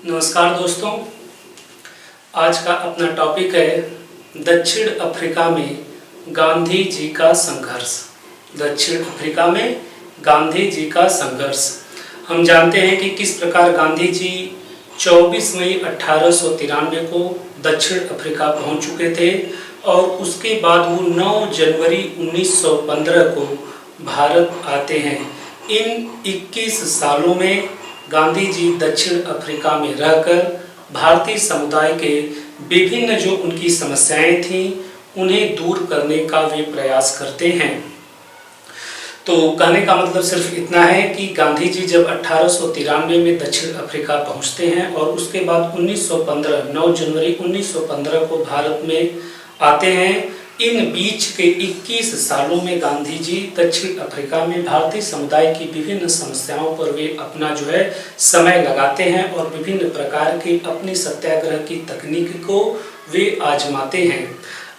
नमस्कार दोस्तों, आज का अपना टॉपिक है दक्षिण अफ्रीका में गांधी जी का संघर्ष। दक्षिण अफ्रीका में गांधी जी का संघर्ष। हम जानते हैं कि किस प्रकार गांधी जी 24 मई 1893 को दक्षिण अफ्रीका पहुंच चुके थे और उसके बाद वो 9 जनवरी 1915 को भारत आते हैं। इन 21 सालों में गांधी जी दक्षिण अफ्रीका में रहकर भारतीय समुदाय के विभिन्न जो उनकी समस्याएं थीं उन्हें दूर करने का वे प्रयास करते हैं। तो कहने का मतलब सिर्फ इतना है कि गांधी जी जब 1893 में दक्षिण अफ्रीका पहुंचते हैं और उसके बाद 9 जनवरी 1915 को भारत में आते हैं, इन बीच के 21 सालों में गांधी जी दक्षिण अफ्रीका में भारतीय समुदाय की विभिन्न समस्याओं पर वे अपना जो है समय लगाते हैं और विभिन्न प्रकार की अपनी सत्याग्रह की तकनीक को वे आजमाते हैं।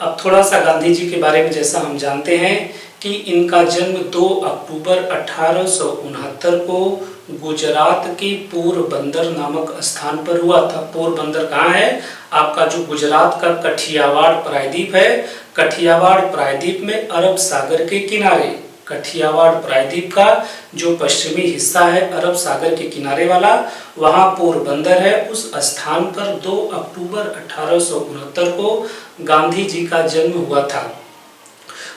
अब थोड़ा सा गांधी जी के बारे में जैसा हम जानते हैं कि इनका जन्म 2 अक्टूबर 1869 को गुजरात के पोरबंदर नामक स्थान पर हुआ था। पोरबंदर कहाँ है? आपका जो गुजरात का कठियावाड़ प्रायद्वीप है, कठियावाड़ प्रायद्वीप में अरब सागर के किनारे, कठियावाड़ प्रायद्वीप का जो पश्चिमी हिस्सा है अरब सागर के किनारे वाला, वहाँ पोरबंदर है। उस स्थान पर 2 अक्टूबर 1869 को गांधी जी का जन्म हुआ था।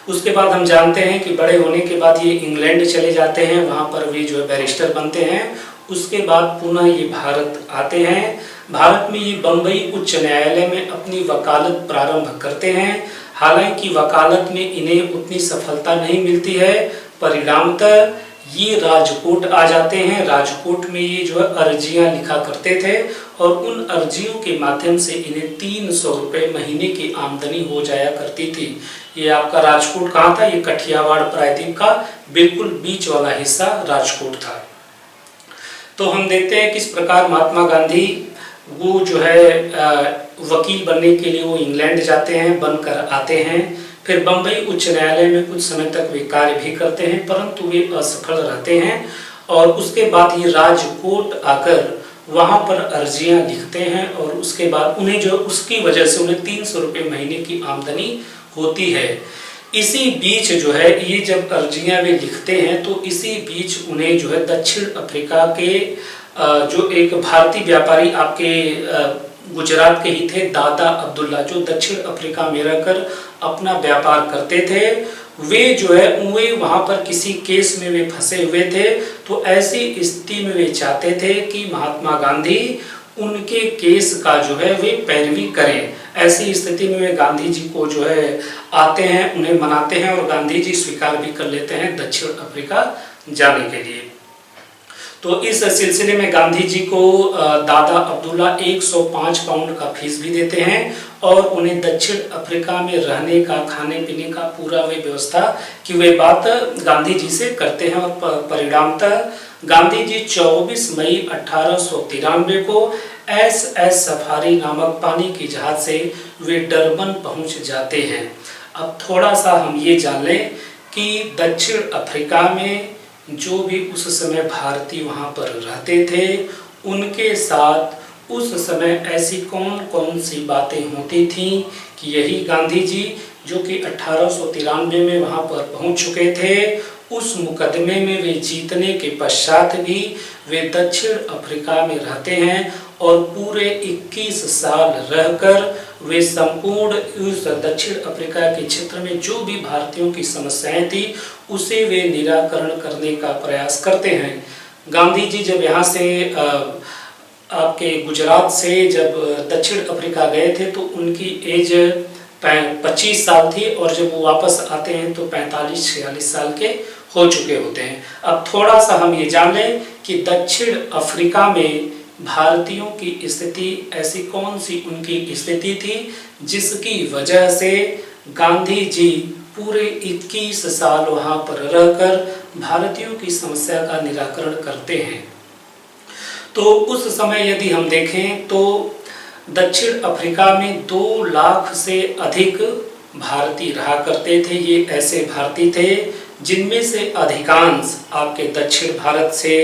उसके बाद हम जानते हैं कि बड़े होने के बाद ये इंग्लैंड चले जाते हैं, वहाँ पर वे जो है बैरिस्टर बनते हैं। उसके बाद पुनः ये भारत आते हैं। भारत में ये बम्बई उच्च न्यायालय में अपनी वकालत प्रारंभ करते हैं। हालांकि वकालत में इन्हें उतनी सफलता नहीं मिलती है। परिणामतः ये राजकोट आ जाते हैं। राजकोट में ये जो है अर्जियां लिखा करते थे और उन अर्जियों के माध्यम से इन्हें 300 रुपये महीने की आमदनी हो जाया करती थी। ये आपका राजकोट कहाँ था? ये कठियावाड़ प्रायद्वीप का बिल्कुल बीच वाला हिस्सा राजकोट था। तो हम देखते हैं किस प्रकार महात्मा गांधी वो जो है वकील बनने के लिए वो इंग्लैंड जाते हैं, बनकर आते हैं। फिर बम्बई उच्च न्यायालय में कुछ समय तक वे कार्य भी करते हैं, परंतु वे असफल रहते हैं और उसके बाद ये राजकोट आकर वहाँ पर अर्जियां लिखते हैं और उसके बाद उन्हें जो उसकी वजह से उन्हें 300 रुपये महीने की आमदनी होती है। इसी बीच जो है ये जब अर्जियां वे लिखते हैं तो इसी बीच उन्हें जो है दक्षिण अफ्रीका के जो एक भारतीय व्यापारी आपके गुजरात के ही थे, दादा अब्दुल्ला, जो दक्षिण अफ्रीका में रहकर अपना व्यापार करते थे, वे जो है वे वहाँ पर किसी केस में वे फंसे हुए थे। तो ऐसी स्थिति में वे चाहते थे कि महात्मा गांधी उनके केस का जो है वे पैरवी करें। ऐसी स्थिति में वे गांधी जी को जो है आते हैं, उन्हें मनाते हैं और गांधी जी स्वीकार भी कर लेते हैं दक्षिण अफ्रीका जाने के लिए। तो इस सिलसिले में गांधी जी को दादा अब्दुल्ला 105 पाउंड का फीस भी देते हैं और उन्हें दक्षिण अफ्रीका में रहने का, खाने पीने का पूरा वे व्यवस्था की वे बात गांधी जी से करते हैं। और परिणामतः गांधी जी 24 मई 1893 को SS सफारी नामक पानी की जहाज से वे डरबन पहुंच जाते हैं। अब थोड़ा सा हम ये जान लें कि दक्षिण अफ्रीका में जो भी उस समय भारतीय वहाँ पर रहते थे उनके साथ उस समय ऐसी कौन कौन सी बातें होती थीं कि यही गांधी जी जो कि 1893 में वहाँ पर पहुँच चुके थे, उस मुकदमे में वे जीतने के पश्चात भी वे दक्षिण अफ्रीका में रहते हैं और पूरे 21 साल रहकर वे संपूर्ण उस दक्षिण अफ्रीका के क्षेत्र में जो भी भारतीयों की समस्याएं थी उसे वे निराकरण करने का प्रयास करते हैं। गांधी जी जब यहाँ से आपके गुजरात से जब दक्षिण अफ्रीका गए थे तो उनकी एज 25 साल थी और जब वो वापस आते हैं तो 45-46 साल के हो चुके होते हैं। अब थोड़ा सा हम ये जान लें कि दक्षिण अफ्रीका में भारतीयों की स्थिति ऐसी कौन सी उनकी स्थिति थी जिसकी वजह से गांधी जी पूरे 21 साल वहाँ पर रहकर भारतीयों की समस्या का निराकरण करते हैं। तो उस समय यदि हम देखें तो दक्षिण अफ्रीका में 2 लाख से अधिक भारतीय रहा करते थे। ये ऐसे भारतीय थे जिनमें से अधिकांश आपके दक्षिण भारत से,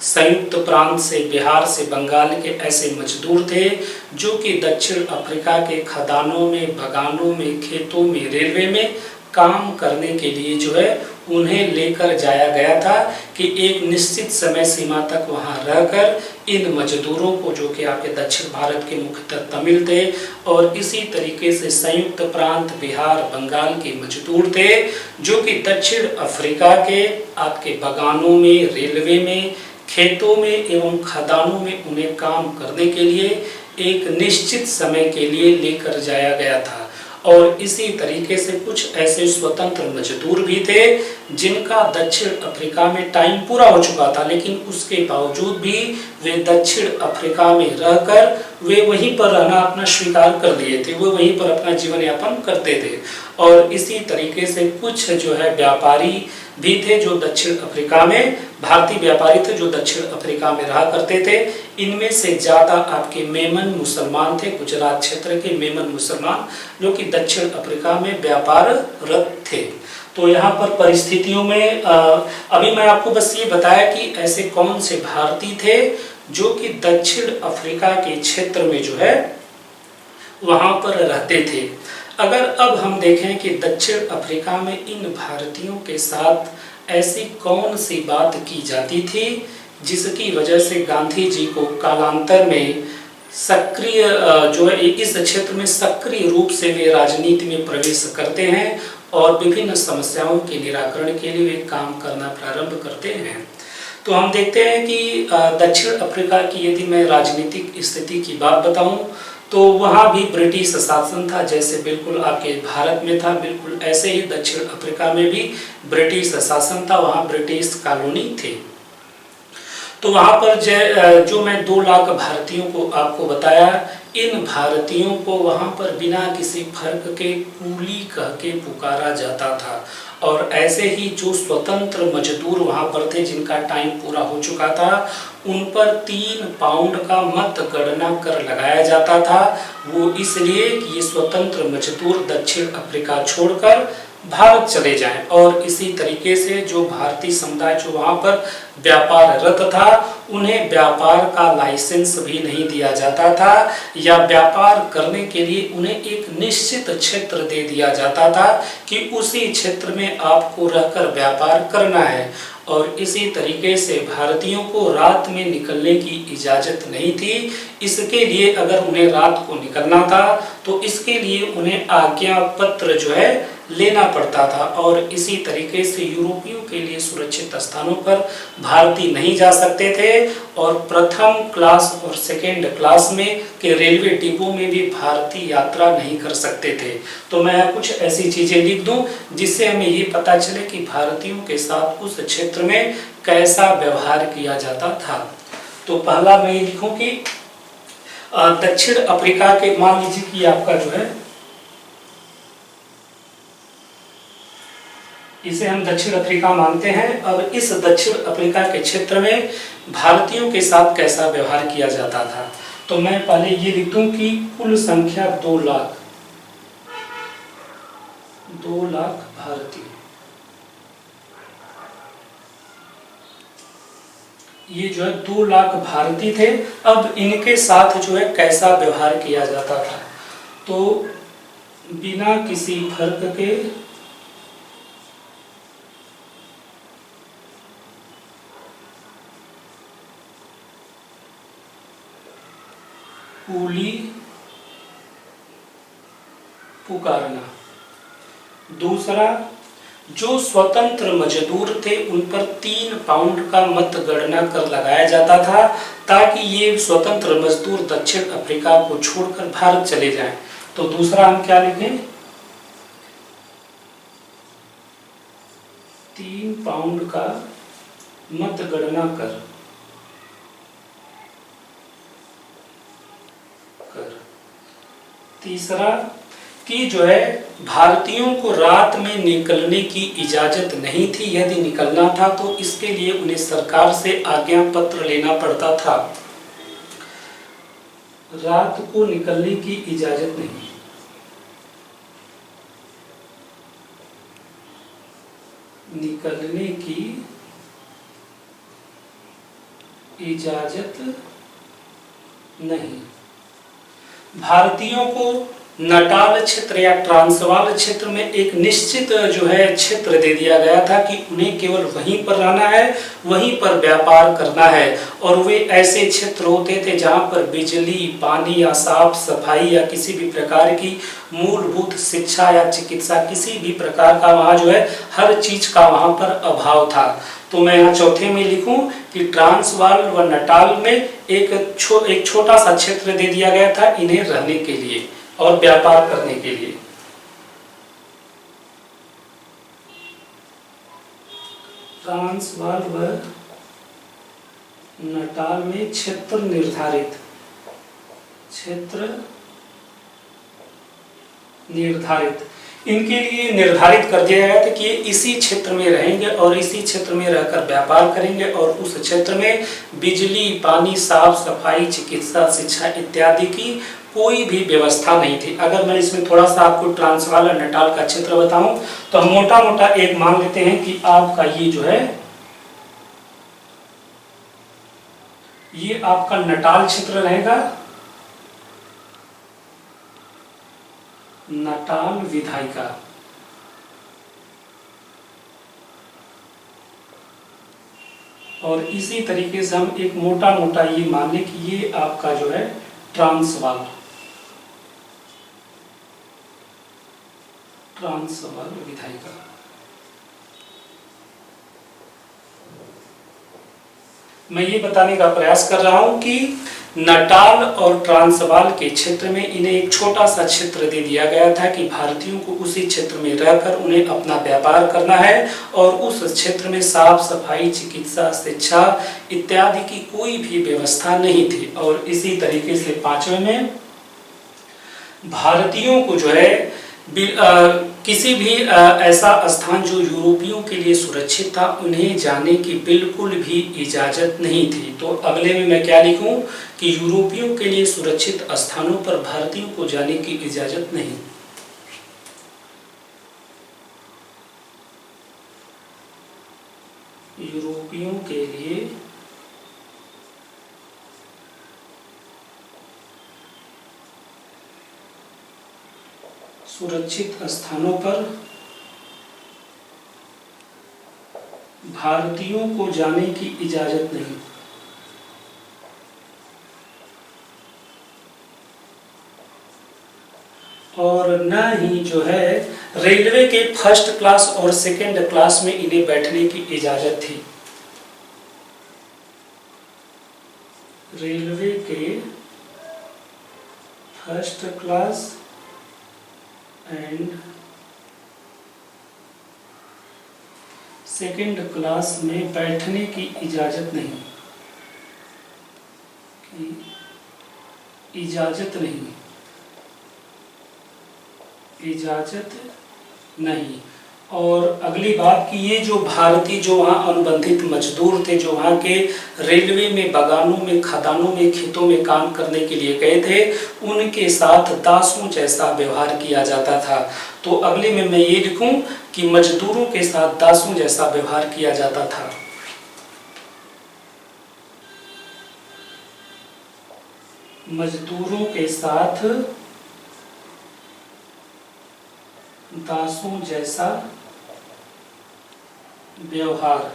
संयुक्त प्रांत से, बिहार से, बंगाल के ऐसे मजदूर थे जो कि दक्षिण अफ्रीका के खदानों में, बागानों में, खेतों में, रेलवे में काम करने के लिए जो है उन्हें लेकर जाया गया था कि एक निश्चित समय सीमा तक वहां रहकर इन मजदूरों को, जो कि आपके दक्षिण भारत के मुख्यतः तमिल थे और इसी तरीके से संयुक्त प्रांत, बिहार, बंगाल के मजदूर थे जो कि दक्षिण अफ्रीका के आपके बागानों में, रेलवे में, खेतों में एवं खदानों में उन्हें काम करने के लिए एक निश्चित समय के लिए लेकर जाया गया था। और इसी तरीके से कुछ ऐसे स्वतंत्र मजदूर भी थे जिनका दक्षिण अफ्रीका में टाइम पूरा हो चुका था, लेकिन उसके बावजूद भी वे दक्षिण अफ्रीका में रहकर वे वहीं पर रहना अपना स्वीकार कर लिए थे, वो वहीं पर अपना जीवन यापन करते थे। और इसी तरीके से कुछ जो है व्यापारी भी थे जो दक्षिण अफ्रीका में, भारतीय व्यापारी थे जो दक्षिण अफ्रीका में रहा करते थे। इनमें से ज़्यादा आपके मेमन मुसलमान थे, गुजरात क्षेत्र के मेमन मुसलमान जो कि दक्षिण अफ्रीका में व्यापाररत थे। तो यहाँ पर परिस्थितियों में अभी मैं आपको बस ये बताया कि ऐसे कौन से भारतीय थे जो कि दक्षिण अफ्रीका के क्षेत्र में जो है वहाँ पर रहते थे। अगर अब हम देखें कि दक्षिण अफ्रीका में इन भारतीयों के साथ ऐसी कौन सी बात की जाती थी जिसकी वजह से गांधी जी को कालांतर में सक्रिय जो है इस क्षेत्र में सक्रिय रूप से वे राजनीति में प्रवेश करते हैं और विभिन्न समस्याओं के निराकरण के लिए वे काम करना प्रारंभ करते हैं। तो हम देखते हैं कि दक्षिण अफ्रीका की यदि मैं राजनीतिक स्थिति की बात बताऊं तो वहाँ भी ब्रिटिश शासन था, जैसे बिल्कुल आपके भारत में था, बिल्कुल ऐसे ही दक्षिण अफ्रीका में भी ब्रिटिश शासन था, वहाँ ब्रिटिश कॉलोनी थे। तो वहाँ पर जो मैं 2 लाख भारतीयों को आपको बताया, इन भारतीयों को वहाँ पर बिना किसी फर्क के कूली कह के पुकारा जाता था। और ऐसे ही जो स्वतंत्र मजदूर वहाँ पर थे जिनका टाइम पूरा हो चुका था, उन पर 3 पाउंड का मतगणना कर लगाया जाता था। वो इसलिए कि ये स्वतंत्र मजदूर दक्षिण अफ्रीका छोड़कर भारत चले जाएं। और इसी तरीके से जो भारतीय समुदाय जो वहाँ पर व्यापाररत था उन्हें व्यापार का लाइसेंस भी नहीं दिया जाता था, या व्यापार करने के लिए उन्हें एक निश्चित क्षेत्र दे दिया जाता था कि उसी क्षेत्र में आपको रहकर व्यापार करना है। और इसी तरीके से भारतीयों को रात में निकलने की इजाज़त नहीं थी। इसके लिए अगर उन्हें रात को निकलना था तो इसके लिए उन्हें आज्ञा पत्र जो है लेना पड़ता था। और इसी तरीके से यूरोपियों के लिए सुरक्षित स्थानों पर भारतीय नहीं जा सकते थे और प्रथम क्लास और सेकेंड क्लास में के रेलवे डिब्बों में भी भारतीय यात्रा नहीं कर सकते थे। तो मैं कुछ ऐसी चीज़ें लिख दूं जिससे हमें ये पता चले कि भारतीयों के साथ उस क्षेत्र में कैसा व्यवहार किया जाता था। तो पहला मैं ये लिखूं कि दक्षिण अफ्रीका के, मान लीजिए कि आपका जो है इसे हम दक्षिण अफ्रीका मानते हैं। अब इस दक्षिण अफ्रीका के क्षेत्र में भारतीयों के साथ कैसा व्यवहार किया जाता था, तो मैं पहले ये लिख दूं कि कुल संख्या 2 लाख भारतीय, ये जो है 2 लाख भारतीय थे। अब इनके साथ जो है कैसा व्यवहार किया जाता था, तो बिना किसी फर्क के कूली पुकारना। दूसरा, जो स्वतंत्र मजदूर थे उन पर 3 पाउंड का मतगणना कर लगाया जाता था ताकि ये स्वतंत्र मजदूर दक्षिण अफ्रीका को छोड़कर भारत चले जाएं। तो दूसरा हम क्या लिखें, 3 पाउंड का मतगणना कर। तीसरा कि जो है भारतीयों को रात में निकलने की इजाजत नहीं थी, यदि निकलना था तो इसके लिए उन्हें सरकार से आज्ञा पत्र लेना पड़ता था। रात को निकलने की इजाजत नहीं। निकलने की इजाजत नहीं। भारतीयों को नटाल क्षेत्र या ट्रांसवाल क्षेत्र में एक निश्चित जो है क्षेत्र दे दिया गया था कि उन्हें केवल वहीं पर रहना है, वहीं पर व्यापार करना है। और वे ऐसे क्षेत्र होते थे जहां पर बिजली, पानी या साफ सफाई या किसी भी प्रकार की मूलभूत शिक्षा या चिकित्सा, किसी भी प्रकार का वहां जो है हर चीज का वहां पर अभाव था। तो मैं यहाँ चौथे में लिखूं कि ट्रांसवाल व नटाल में एक छोटा सा क्षेत्र दे दिया गया था इन्हें रहने के लिए और व्यापार करने के लिए। ट्रांसवाल व नटाल में क्षेत्र निर्धारित इनके लिए निर्धारित कर दिया गया था कि ये इसी क्षेत्र में रहेंगे और इसी क्षेत्र में रहकर व्यापार करेंगे और उस क्षेत्र में बिजली, पानी, साफ सफाई, चिकित्सा, शिक्षा इत्यादि की कोई भी व्यवस्था नहीं थी। अगर मैं इसमें थोड़ा सा आपको ट्रांसवाल और नटाल का क्षेत्र बताऊं तो हम मोटा मोटा एक मान लेते हैं कि आपका ये जो है ये आपका नटाल क्षेत्र रहेगा, नटाल विधायिका। और इसी तरीके से हम एक मोटा मोटा ये मान लें कि ये आपका जो है ट्रांसवाल विधायिका। मैं ये बताने का प्रयास कर रहा हूं कि नटाल और ट्रांसवाल के क्षेत्र में इन्हें एक छोटा सा क्षेत्र दे दिया गया था कि भारतीयों को उसी क्षेत्र में रहकर उन्हें अपना व्यापार करना है और उस क्षेत्र में साफ सफाई, चिकित्सा, शिक्षा इत्यादि की कोई भी व्यवस्था नहीं थी। और इसी तरीके से पांचवें में भारतीयों को जो है किसी भी ऐसा स्थान जो यूरोपियों के लिए सुरक्षित था उन्हें जाने की बिल्कुल भी इजाजत नहीं थी। तो अगले में मैं क्या लिखूं कि यूरोपियों के लिए सुरक्षित स्थानों पर भारतीयों को जाने की इजाजत नहीं। यूरोपियों के लिए सुरक्षित स्थानों पर भारतीयों को जाने की इजाजत नहीं। और न ही जो है रेलवे के फर्स्ट क्लास और सेकंड क्लास में इन्हें बैठने की इजाजत थी। रेलवे के first class and second class में बैठने की इजाजत नहीं, इजाजत नहीं। और अगली बात कि ये जो भारतीय जो वहाँ अनुबंधित मजदूर थे जो वहाँ के रेलवे में, बागानों में, खदानों में, खेतों में काम करने के लिए गए थे उनके साथ दासों जैसा व्यवहार किया जाता था। तो अगले में मैं ये लिखूं कि मजदूरों के साथ दासों जैसा व्यवहार किया जाता था। मजदूरों के साथ दासों जैसा व्यवहार।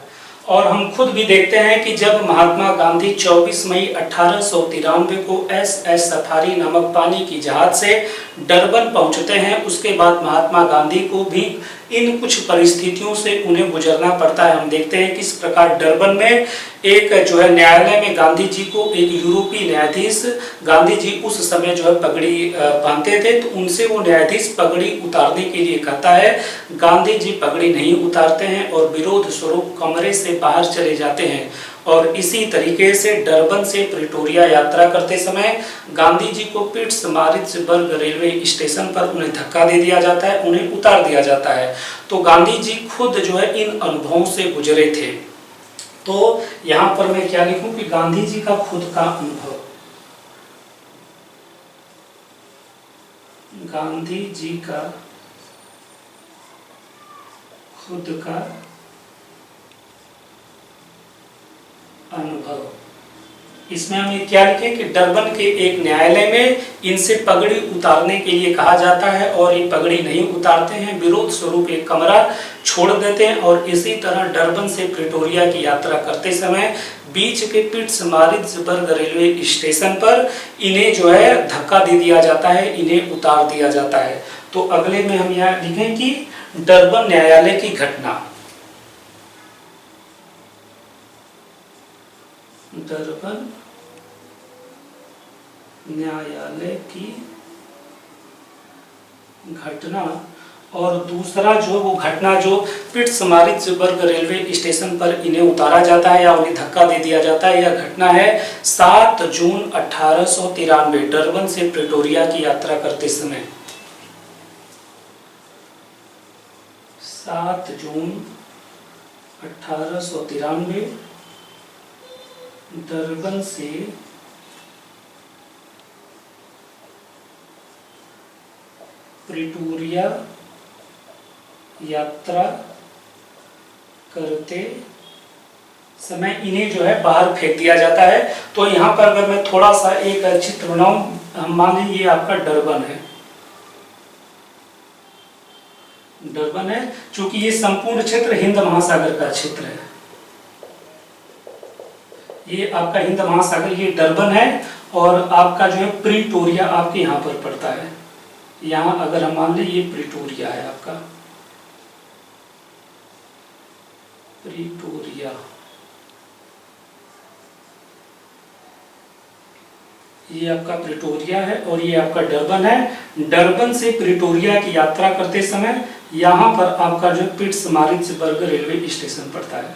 और हम खुद भी देखते हैं कि जब महात्मा गांधी 24 मई 1893 को SS सफारी नामक पानी की जहाज से डरबन पहुंचते हैं, उसके बाद महात्मा गांधी को भी इन कुछ परिस्थितियों से उन्हें गुजरना पड़ता है। हम देखते हैं किस प्रकार डरबन में एक जो है न्यायालय में गांधी जी को एक यूरोपीय न्यायाधीश, गांधी जी उस समय जो है पगड़ी बांधते थे, तो उनसे वो न्यायाधीश पगड़ी उतारने के लिए कहता है। गांधी जी पगड़ी नहीं उतारते हैं और विरोध स्वरूप कमरे से बाहर चले जाते हैं। और इसी तरीके से डरबन से प्रिटोरिया यात्रा करते समय गांधी जी को पिट्सबर्ग रेलवे स्टेशन पर उन्हें धक्का दे दिया जाता है, उन्हें उतार दिया जाता है। तो गांधी जी खुद जो है इन अनुभवों से गुजरे थे। तो यहाँ पर मैं क्या लिखूं कि गांधी जी का खुद का अनुभव, गांधी जी का खुद का अनुभव। इसमें हम ये क्या लिखें कि डरबन के एक न्यायालय में इनसे पगड़ी उतारने के लिए कहा जाता है और ये पगड़ी नहीं उतारते हैं, विरोध स्वरूप एक कमरा छोड़ देते हैं। और इसी तरह डरबन से प्रिटोरिया की यात्रा करते समय बीच के पिट्समारिट्जबर्ग रेलवे स्टेशन पर इन्हें जो है धक्का दे दिया जाता है, इन्हें उतार दिया जाता है। तो अगले में हम यहाँ लिखें कि डरबन न्यायालय की घटना। डरबन न्यायालय की घटना। और दूसरा जो वो घटना जो पिट्समारिट्जबर्ग रेलवे स्टेशन पर इन्हें उतारा जाता है या उन्हें धक्का दे दिया जाता है, यह घटना है 7 जून 1893 डरबन से प्रिटोरिया की यात्रा करते समय। 7 जून 1893 डरबन से प्रिटोरिया यात्रा करते समय इन्हें जो है बाहर फेंक दिया जाता है। तो यहाँ पर अगर मैं थोड़ा सा एक चित्र बनाऊं, हम मान लीजिए ये आपका डरबन है, डरबन है, चूंकि ये संपूर्ण क्षेत्र हिंद महासागर का क्षेत्र है, ये आपका हिंद महासागर, ये डरबन है। और आपका जो है प्रिटोरिया आपके यहाँ पर पड़ता है, यहाँ अगर हम मान लें ये प्रिटोरिया है आपका, प्रिटोरिया, ये आपका प्रिटोरिया है और ये आपका डरबन है। डरबन से प्रिटोरिया की यात्रा करते समय यहाँ पर आपका जो पिट्समारिट्जबर्ग रेलवे स्टेशन पड़ता है,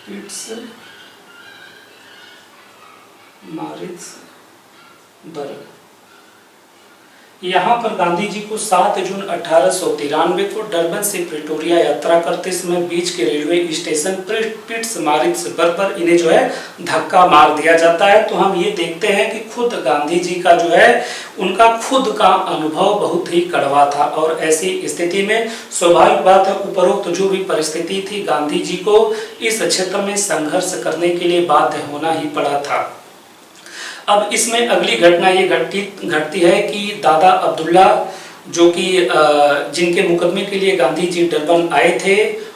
पिट्समारिट्जबर्ग। यहाँ पर गांधी जी को 7 जून 1893 को डरबन से प्रिटोरिया यात्रा करते समय बीच के रेलवे स्टेशन पिट्समारिट्जबर्ग पर इन्हें जो है धक्का मार दिया जाता है। तो हम ये देखते हैं कि खुद गांधी जी का जो है उनका खुद का अनुभव बहुत ही कड़वा था और ऐसी स्थिति में स्वाभाविक बात है उपरोक्त जो भी परिस्थिति थी गांधी जी को इस क्षेत्र में संघर्ष करने के लिए बाध्य होना ही पड़ा था। अब इसमें अगली घटना ये घटती है कि दादा अब्दुल्ला जो कि जिनके मुकदमे के लिए गांधी जी डरबन आए थे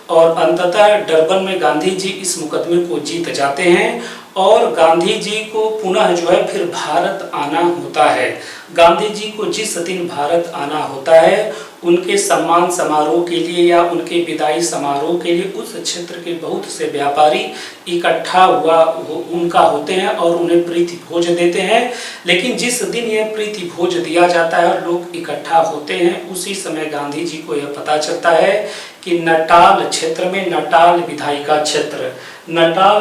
और अंततः डरबन में गांधी जी इस मुकदमे को जीत जाते हैं और गांधी जी को पुनः जो है फिर भारत आना होता है। गांधी जी को जिस दिन भारत आना होता है उनके सम्मान समारोह के लिए या उनके विदाई समारोह के लिए उस क्षेत्र के बहुत से व्यापारी इकट्ठा उनका होते हैं और उन्हें प्रीति भोज देते हैं। लेकिन जिस दिन यह प्रीति भोज दिया जाता है और लोग इकट्ठा होते हैं उसी समय गांधी जी को यह पता चलता है कि नटाल क्षेत्र में, नटाल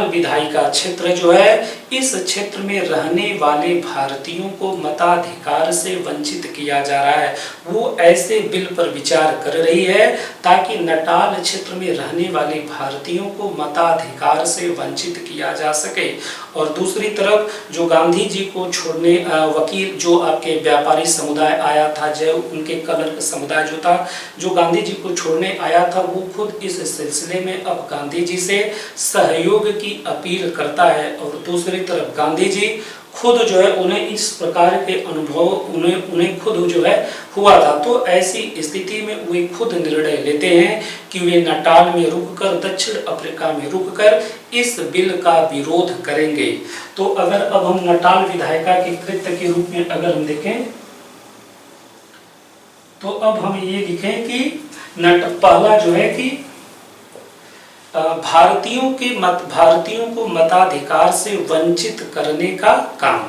विधायिका क्षेत्र जो है इस क्षेत्र में रहने वाले भारतीयों को मताधिकार से वंचित किया जा रहा है। वो ऐसे बिल पर विचार कर रही है ताकि नटाल क्षेत्र में रहने वाले भारतीयों को मताधिकार से वंचित किया जा सके। और दूसरी तरफ जो गांधी जी को छोड़ने वकील जो आपके व्यापारी समुदाय आया था, जो उनके कलर समुदाय जो था जो गांधी जी को छोड़ने आया था, वो खुद इस सिलसिले में अब गांधी जी से सहयोग की अपील करता है। और दूसरी तरफ गांधी जी खुद जो है उन्हें इस प्रकार के अनुभव उन्हें खुद जो है हुआ था। तो ऐसी स्थिति में वे खुद निर्णय लेते हैं कि वे नटाल में रुककर, दक्षिण अफ्रीका में रुककर इस बिल का विरोध करेंगे। तो अगर अब हम नटाल विधायिका के कृत्य के रूप में अगर हम देखें तो अब हम ये लिखें कि पहला जो है कि भारतीयों को मताधिकार से वंचित करने का काम।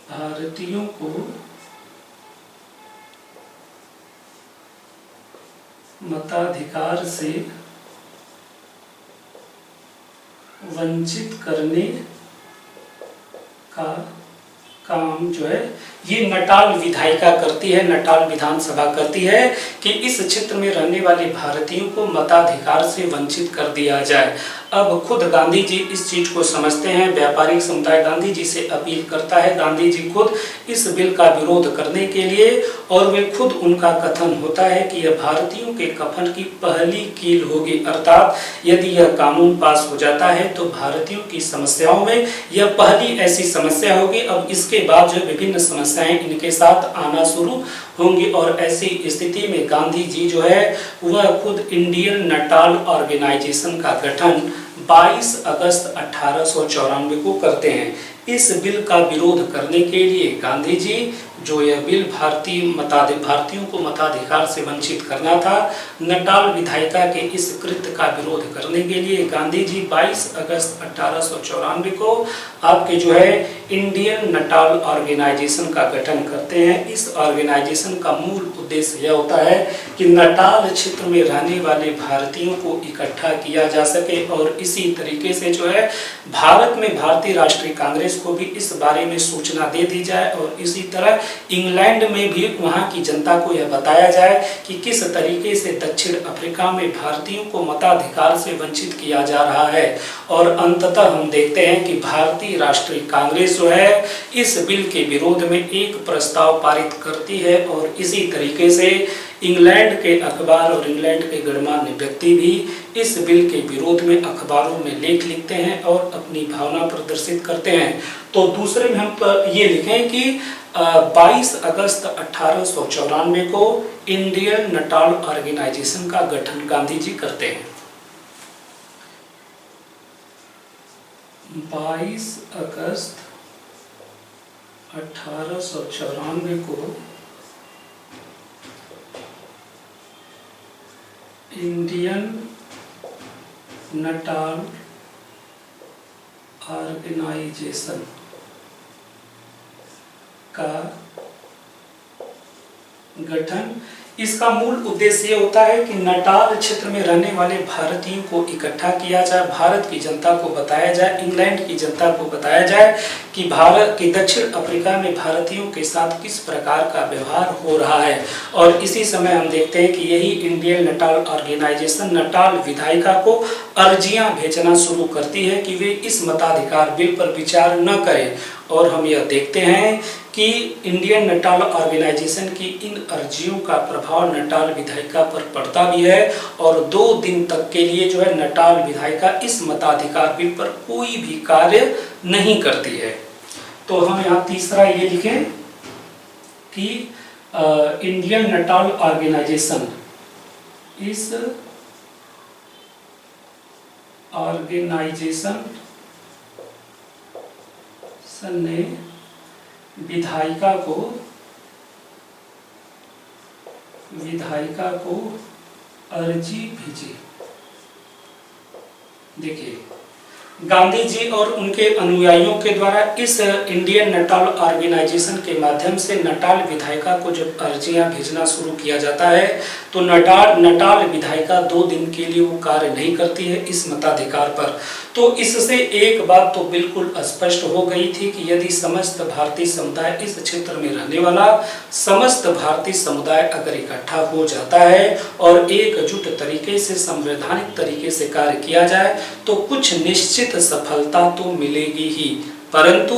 भारतीयों को मताधिकार से वंचित करने का काम जो है ये नटाल विधायिका करती है, नटाल विधानसभा करती है कि इस क्षेत्र में रहने वाले भारतीयों को मताधिकार से वंचित कर दिया जाए। अब खुद गांधी जी इस चीज को समझते हैं, व्यापारिक समुदाय गांधी जी से अपील करता है, गांधी जी खुद इस बिल का विरोध करने के लिए, और वे खुद उनका कथन होता है कि यह भारतीयों के कफन की पहली कील होगी, अर्थात यदि यह कानून पास हो जाता है तो भारतीयों की समस्याओं में यह पहली ऐसी समस्या होगी। अब इसके बाद जो विभिन्न समस्याएं इनके साथ आना शुरू होंगी, और ऐसी स्थिति में गांधी जी जो है वह खुद इंडियन नटाल ऑर्गेनाइजेशन का गठन 22 अगस्त 1894 को करते हैं। इस बिल का विरोध करने के लिए गांधी जी, जो यह बिल भारतीयों को मताधिकार से वंचित करना था, नटाल विधायिका के इस कृत्य का विरोध करने के लिए गांधी जी 22 अगस्त 1894 को आपके जो है इंडियन नटाल ऑर्गेनाइजेशन का गठन करते हैं। इस ऑर्गेनाइजेशन का मूल उद्देश्य यह होता है कि नटाल क्षेत्र में रहने वाले भारतीयों को इकट्ठा किया जा सके, और इसी तरीके से जो है भारत में भारतीय राष्ट्रीय कांग्रेस को भी इस बारे में सूचना दे दी जाए, और इसी तरह इंग्लैंड में भी वहां की जनता को यह बताया जाए कि किस तरीके से दक्षिण अफ्रीका में भारतीयों को मताधिकार से वंचित किया जा रहा है। और अंततः हम देखते हैं कि भारतीय राष्ट्रीय कांग्रेस जो है इस बिल के विरोध में एक प्रस्ताव पारित करती है, और इसी तरीके से इंग्लैंड के अखबार और इंग्लैंड के गणमान्य व्यक्ति भी इस बिल के विरोध में अखबारों में लेख लिखते हैं और अपनी भावना प्रदर्शित करते हैं। तो दूसरे में हम ये लिखें कि 22 अगस्त 1894 को इंडियन नटाल ऑर्गेनाइजेशन का गठन गांधी जी करते हैं। 22 अगस्त 1894 को इंडियन नटाल ऑर्गेनाइजेशन का गठन। इसका मूल उद्देश्य ये होता है कि नटाल क्षेत्र में रहने वाले भारतीयों को इकट्ठा किया जाए, भारत की जनता को बताया जाए, इंग्लैंड की जनता को बताया जाए कि भारत की दक्षिण अफ्रीका में भारतीयों के साथ किस प्रकार का व्यवहार हो रहा है। और इसी समय हम देखते हैं कि यही इंडियन नटाल ऑर्गेनाइजेशन नटाल विधायिका को अर्जियां भेजना शुरू करती है कि वे इस मताधिकार बिल पर विचार न करें। और हम यह देखते हैं कि इंडियन नटाल ऑर्गेनाइजेशन की इन अर्जियों का प्रभाव नटाल विधायिका पर पड़ता भी है, और 2 दिन तक के लिए जो है नटाल विधायिका इस मताधिकार बिल पर कोई भी कार्य नहीं करती है। तो हम यहाँ तीसरा ये लिखें कि इंडियन नटाल ऑर्गेनाइजेशन, इस ऑर्गेनाइजेशन ने विधायिका को अर्जी भेजी। देखिए, गांधी जी और उनके अनुयायियों के द्वारा इस इंडियन नटाल ऑर्गेनाइजेशन के माध्यम से नटाल विधायिका को जब अर्जियां भेजना शुरू किया जाता है तो नटाल विधायिका 2 दिन के लिए वो कार्य नहीं करती है इस मताधिकार पर। तो इससे एक बात तो बिल्कुल स्पष्ट हो गई थी कि यदि समस्त भारतीय समुदाय, इस क्षेत्र में रहने वाला समस्त भारतीय समुदाय अगर इकट्ठा हो जाता है और एकजुट तरीके से संवैधानिक तरीके से कार्य किया जाए तो कुछ निश्चित सफलता तो मिलेगी ही। परंतु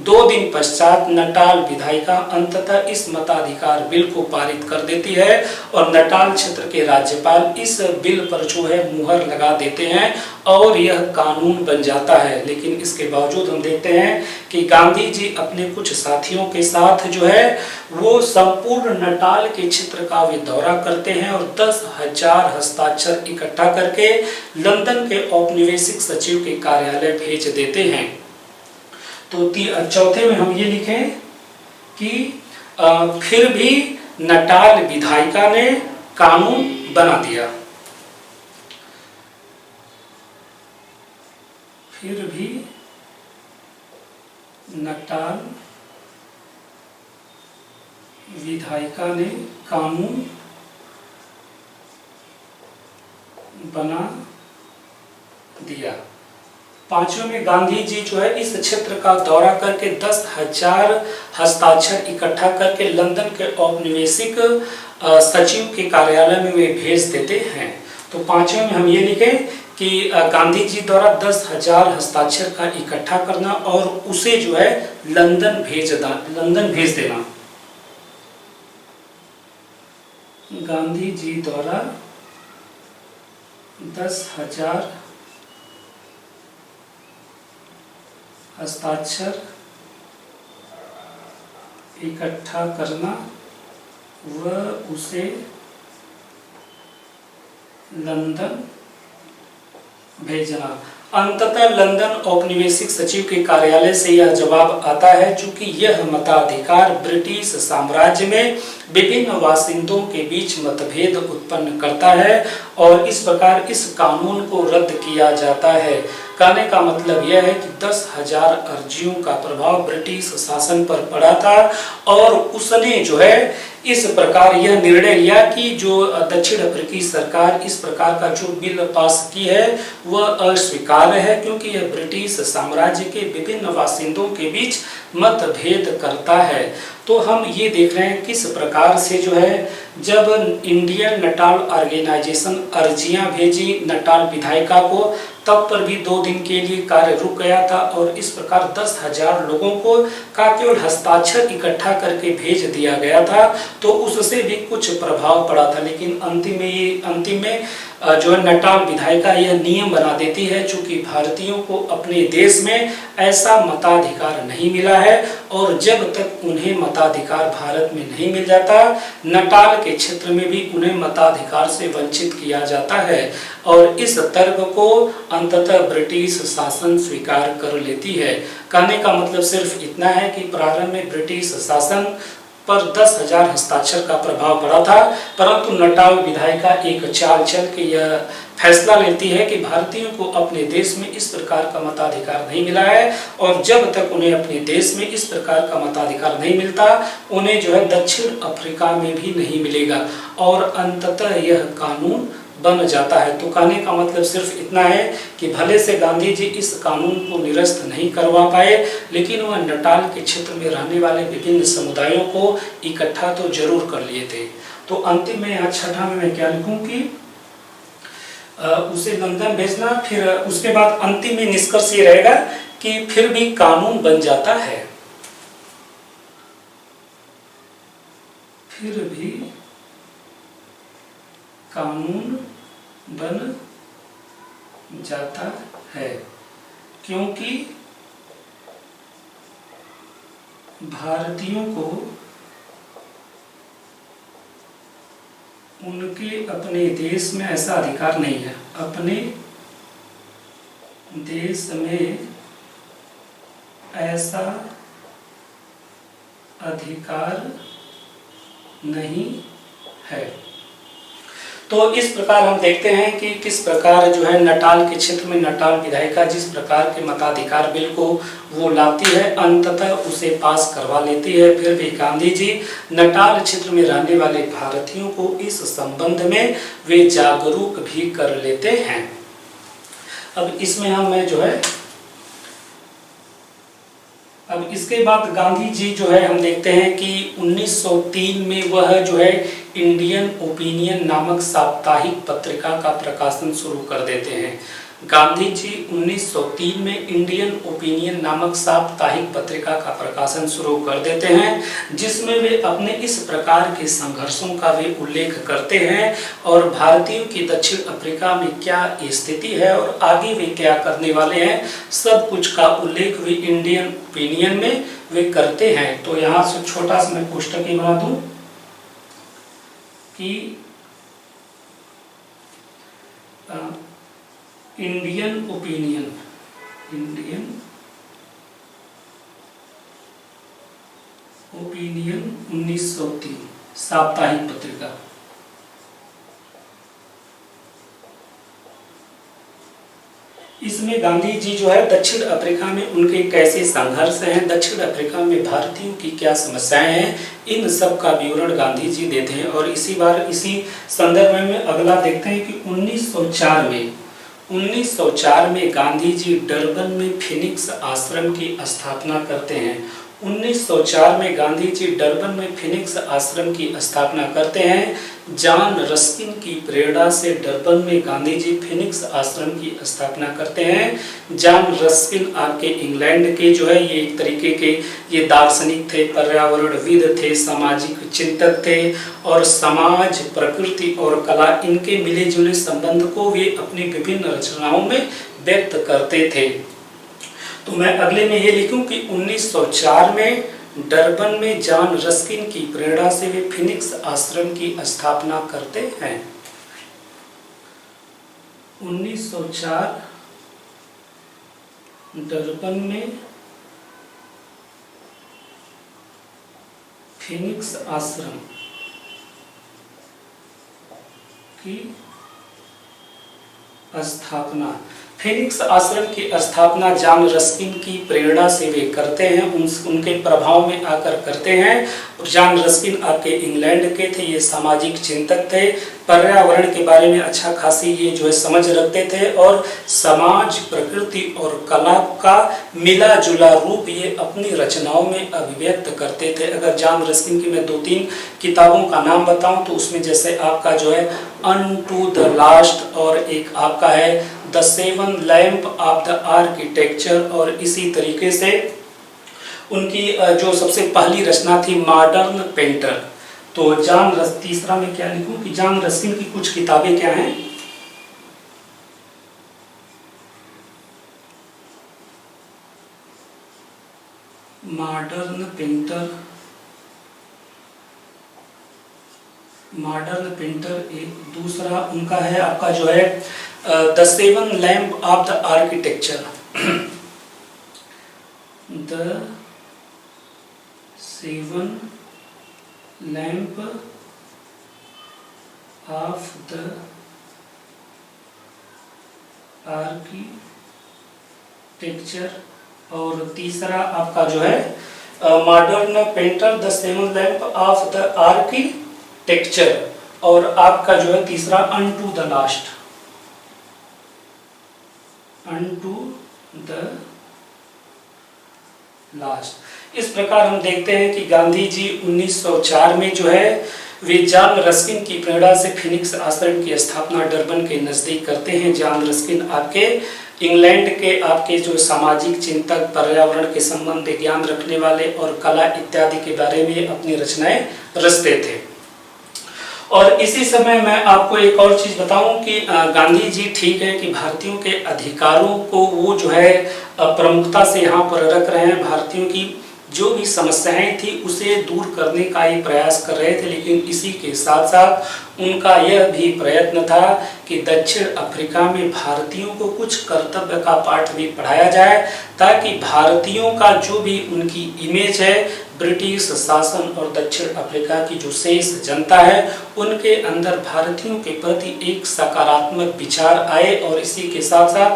2 दिन पश्चात नटाल विधायिका अंततः इस मताधिकार बिल को पारित कर देती है और नटाल क्षेत्र के राज्यपाल इस बिल पर जो है मुहर लगा देते हैं और यह कानून बन जाता है। लेकिन इसके बावजूद हम देखते हैं कि गांधी जी अपने कुछ साथियों के साथ जो है वो संपूर्ण नटाल के क्षेत्र का वे दौरा करते हैं और 10,000 हस्ताक्षर इकट्ठा करके लंदन के औपनिवेशिक सचिव के कार्यालय भेज देते हैं। तो चौथे में हम ये लिखें कि फिर भी नटाल विधायिका ने कानून बना दिया। फिर भी नटाल विधायिका ने कानून बना दिया। पांचवें में गांधी जी जो है इस क्षेत्र का दौरा करके 10,000 हस्ताक्षर इकट्ठा करके लंदन के औपनिवेशिक सचिव के कार्यालय में वे भेज देते हैं। तो पांचवें में हम ये लिखे कि गांधी जी द्वारा 10,000 हस्ताक्षर का इकट्ठा करना और उसे जो है लंदन भेज देना। गांधी जी द्वारा 10,000 हस्ताक्षर इकट्ठा करना व उसे लंदन भेजना। अंततः लंदन औपनिवेशिक सचिव के कार्यालय से यह जवाब आता है, चूंकि यह मताधिकार ब्रिटिश साम्राज्य में विभिन्न बाशिंदों के बीच मतभेद उत्पन्न करता है और इस प्रकार इस कानून को रद्द किया जाता है। कहने का मतलब यह है कि 10,000 अर्जियों का प्रभाव ब्रिटिश शासन पर पड़ा था और उसने जो है इस प्रकार यह निर्णय लिया कि जो दक्षिण अफ्रीकी सरकार इस प्रकार का जो बिल पास की है वह अस्वीकार्य है, क्योंकि यह ब्रिटिश साम्राज्य के विभिन्न बाशिंदों के बीच मतभेद करता है। तो हम ये देख रहे हैं किस प्रकार से जो है जब इंडियन नटाल ऑर्गेनाइजेशन अर्जियां भेजी नटाल विधायिका को, तब पर भी 2 दिन के लिए कार्य रुक गया था और इस प्रकार 10,000 लोगों को का केवल हस्ताक्षर इकट्ठा करके भेज दिया गया था, तो उससे भी कुछ प्रभाव पड़ा था। लेकिन अंतिम में जो है नटाल विधायिका यह नियम बना देती है, चूंकि भारतीयों को अपने देश में ऐसा मताधिकार नहीं मिला है और जब तक उन्हें मताधिकार भारत में नहीं मिल जाता, नटाल के क्षेत्र में भी उन्हें मताधिकार से वंचित किया जाता है। और इस तर्क को अंततः ब्रिटिश शासन स्वीकार कर लेती है। कहने का मतलब सिर्फ इतना है कि प्रारंभ में ब्रिटिश शासन पर 10,000 हस्ताक्षर का प्रभाव पड़ा था, परंतु नटाल विधायिका एक चाल चल के यह फैसला लेती है कि भारतीयों को अपने देश में इस प्रकार का मताधिकार नहीं मिला है और जब तक उन्हें अपने देश में इस प्रकार का मताधिकार नहीं मिलता, उन्हें जो है दक्षिण अफ्रीका में भी नहीं मिलेगा और अंततः यह कानून बन जाता है। तो कहने का मतलब सिर्फ इतना है कि भले से गांधी जी इस कानून को निरस्त नहीं करवा पाए, लेकिन वह नटाल के क्षेत्र में रहने वाले विभिन्न समुदायों को इकट्ठा तो जरूर कर लिए थे। तो अंतिम में यहाँ छठा में मैं क्या लिखूं कि उसे लंदन भेजना। फिर उसके बाद अंतिम में निष्कर्ष ये रहेगा कि फिर भी कानून बन जाता है, फिर भी कानून बन जाता है, क्योंकि भारतीयों को उनके अपने देश में ऐसा अधिकार नहीं है, अपने देश में ऐसा अधिकार नहीं है। तो इस प्रकार हम देखते हैं कि किस प्रकार जो है नटाल के क्षेत्र में नटाल विधायिका जिस प्रकार के मताधिकार बिल को वो लाती है, अंततः उसे पास करवा लेती है। फिर भी गांधी जी नटाल क्षेत्र में रहने वाले भारतीयों को इस संबंध में वे जागरूक भी कर लेते हैं। अब इसमें अब इसके बाद गांधी जी जो है हम देखते हैं कि 1903 में वह जो है इंडियन ओपिनियन नामक साप्ताहिक पत्रिका का प्रकाशन शुरू कर देते हैं। गांधी जी 1903 में इंडियन ओपिनियन नामक साप्ताहिक पत्रिका का प्रकाशन शुरू कर देते हैं, जिसमें वे अपने इस प्रकार के संघर्षों का भी उल्लेख करते हैं और भारतीयों की दक्षिण अफ्रीका में क्या स्थिति है और आगे वे क्या करने वाले हैं, सब कुछ का उल्लेख वे इंडियन ओपिनियन में वे करते हैं। तो यहाँ से छोटा सा मैं पुस्तक ही बना दूं कि इंडियन ओपिनियन 1903 साप्ताहिक पत्रिका। इसमें गांधी जी जो है दक्षिण अफ्रीका में उनके कैसे संघर्ष हैं, दक्षिण अफ्रीका में भारतीयों की क्या समस्याएं हैं, इन सब का विवरण गांधी जी देते हैं। और इसी संदर्भ में अगला देखते हैं कि 1904 में 1904 में गांधी जी डरबन में फिनिक्स आश्रम की स्थापना करते हैं। 1904 में गांधी जी डरबन में फिनिक्स आश्रम की स्थापना करते हैं। जॉन रस्किन की प्रेरणा से डरबन में गांधी जी फिनिक्स आश्रम की स्थापना करते हैं। जॉन रस्किन आपके इंग्लैंड के जो है ये एक तरीके के ये दार्शनिक थे, पर्यावरणविद थे, सामाजिक चिंतक थे और समाज, प्रकृति और कला इनके मिले जुले संबंध को वे अपनी विभिन्न रचनाओं में व्यक्त करते थे। तो मैं अगले में ये लिखूं कि 1904 में डरबन में जॉन रस्किन की प्रेरणा से वे फिनिक्स आश्रम की स्थापना करते हैं। 1904 डरबन में फिनिक्स आश्रम की स्थापना। फिनिक्स आश्रम की स्थापना जॉन रस्किन की प्रेरणा से वे करते हैं, उनके प्रभाव में आकर करते हैं। और जॉन रस्किन आपके इंग्लैंड के थे, ये सामाजिक चिंतक थे, पर्यावरण के बारे में अच्छा खासी ये जो है समझ रखते थे और समाज, प्रकृति और कला का मिला जुला रूप ये अपनी रचनाओं में अभिव्यक्त करते थे। अगर जॉन रस्किन की मैं 2-3 किताबों का नाम बताऊं तो उसमें जैसे आपका जो है अनटू द लास्ट और एक आपका है the 7 lamp of the architecture और इसी तरीके से उनकी जो सबसे पहली रचना थी मॉडर्न पेंटर। तो तीसरा में क्या लिखूं कि जॉन रस्किन की कुछ किताबें क्या हैं। मॉडर्न पेंटर एक, दूसरा उनका है आपका जो है the 7 lamp of the architecture. The 7 lamp of the architecture और तीसरा आपका जो है modern painter the 7 lamp of the architecture और आपका जो है तीसरा अनटू द लास्ट। इस प्रकार हम देखते हैं कि गांधी जी 1904 में जो है वे जॉन रस्किन की प्रेरणा से फिनिक्स आश्रम की स्थापना डरबन के नजदीक करते हैं। जॉन रस्किन आपके इंग्लैंड के आपके जो सामाजिक चिंतक, पर्यावरण के संबंध में ज्ञान रखने वाले और कला इत्यादि के बारे में अपनी रचनाएं रचते थे। और इसी समय मैं आपको एक और चीज बताऊं कि गांधी जी ठीक है कि भारतीयों के अधिकारों को वो जो है प्रमुखता से यहाँ पर रख रहे हैं, भारतीयों की जो भी समस्याएं थी उसे दूर करने का ही प्रयास कर रहे थे, लेकिन इसी के साथ साथ उनका यह भी प्रयत्न था कि दक्षिण अफ्रीका में भारतीयों को कुछ कर्तव्य का पाठ भी पढ़ाया जाए ताकि भारतीयों का जो भी उनकी इमेज है ब्रिटिश शासन और दक्षिण अफ्रीका की जो शेष जनता है उनके अंदर भारतीयों के प्रति एक सकारात्मक विचार आए। और इसी के साथ साथ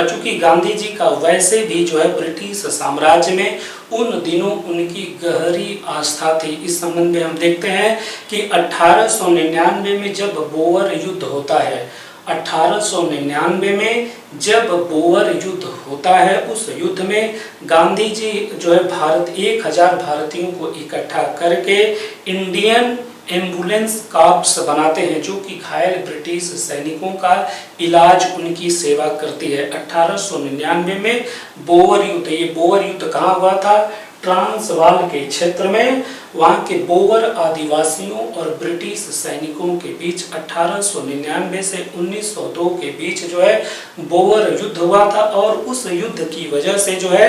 चूंकि गांधी जी का वैसे भी जो है ब्रिटिश साम्राज्य में उन दिनों उनकी गहरी आस्था थी। इस संबंध में हम देखते हैं कि 1899 में जब बोअर युद्ध होता है, 1899 में जब बोअर युद्ध होता है, उस युद्ध में गांधी जी जो है 1000 भारतीयों को इकट्ठा करके इंडियन एम्बुलेंस कॉर्प्स बनाते हैं जो कि घायल ब्रिटिश सैनिकों का इलाज, उनकी सेवा करती है। 1899 में बोअर युद्ध, ये बोअर युद्ध कहाँ हुआ था? ट्रांसवाल के क्षेत्र में, वहां के बोअर आदिवासियों और ब्रिटिश सैनिकों के बीच 1899 से 1902 के बीच जो है बोअर युद्ध हुआ था। और उस युद्ध की वजह से जो है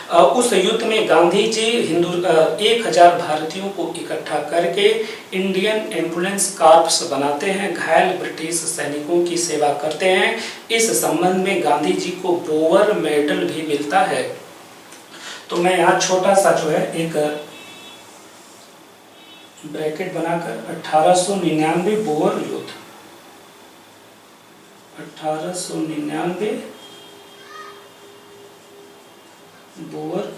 उस युद्ध में गांधी जी 1000 भारतीयों को इकट्ठा करके इंडियन एम्बुलेंस कॉर्प्स बनाते हैं, घायल ब्रिटिश सैनिकों की सेवा करते हैं। इस संबंध में गांधी जी को बोअर मेडल भी मिलता है। तो मैं यहाँ छोटा सा जो है एक ब्रैकेट बनाकर 1899 बोअर युद्ध, 1899 बोअर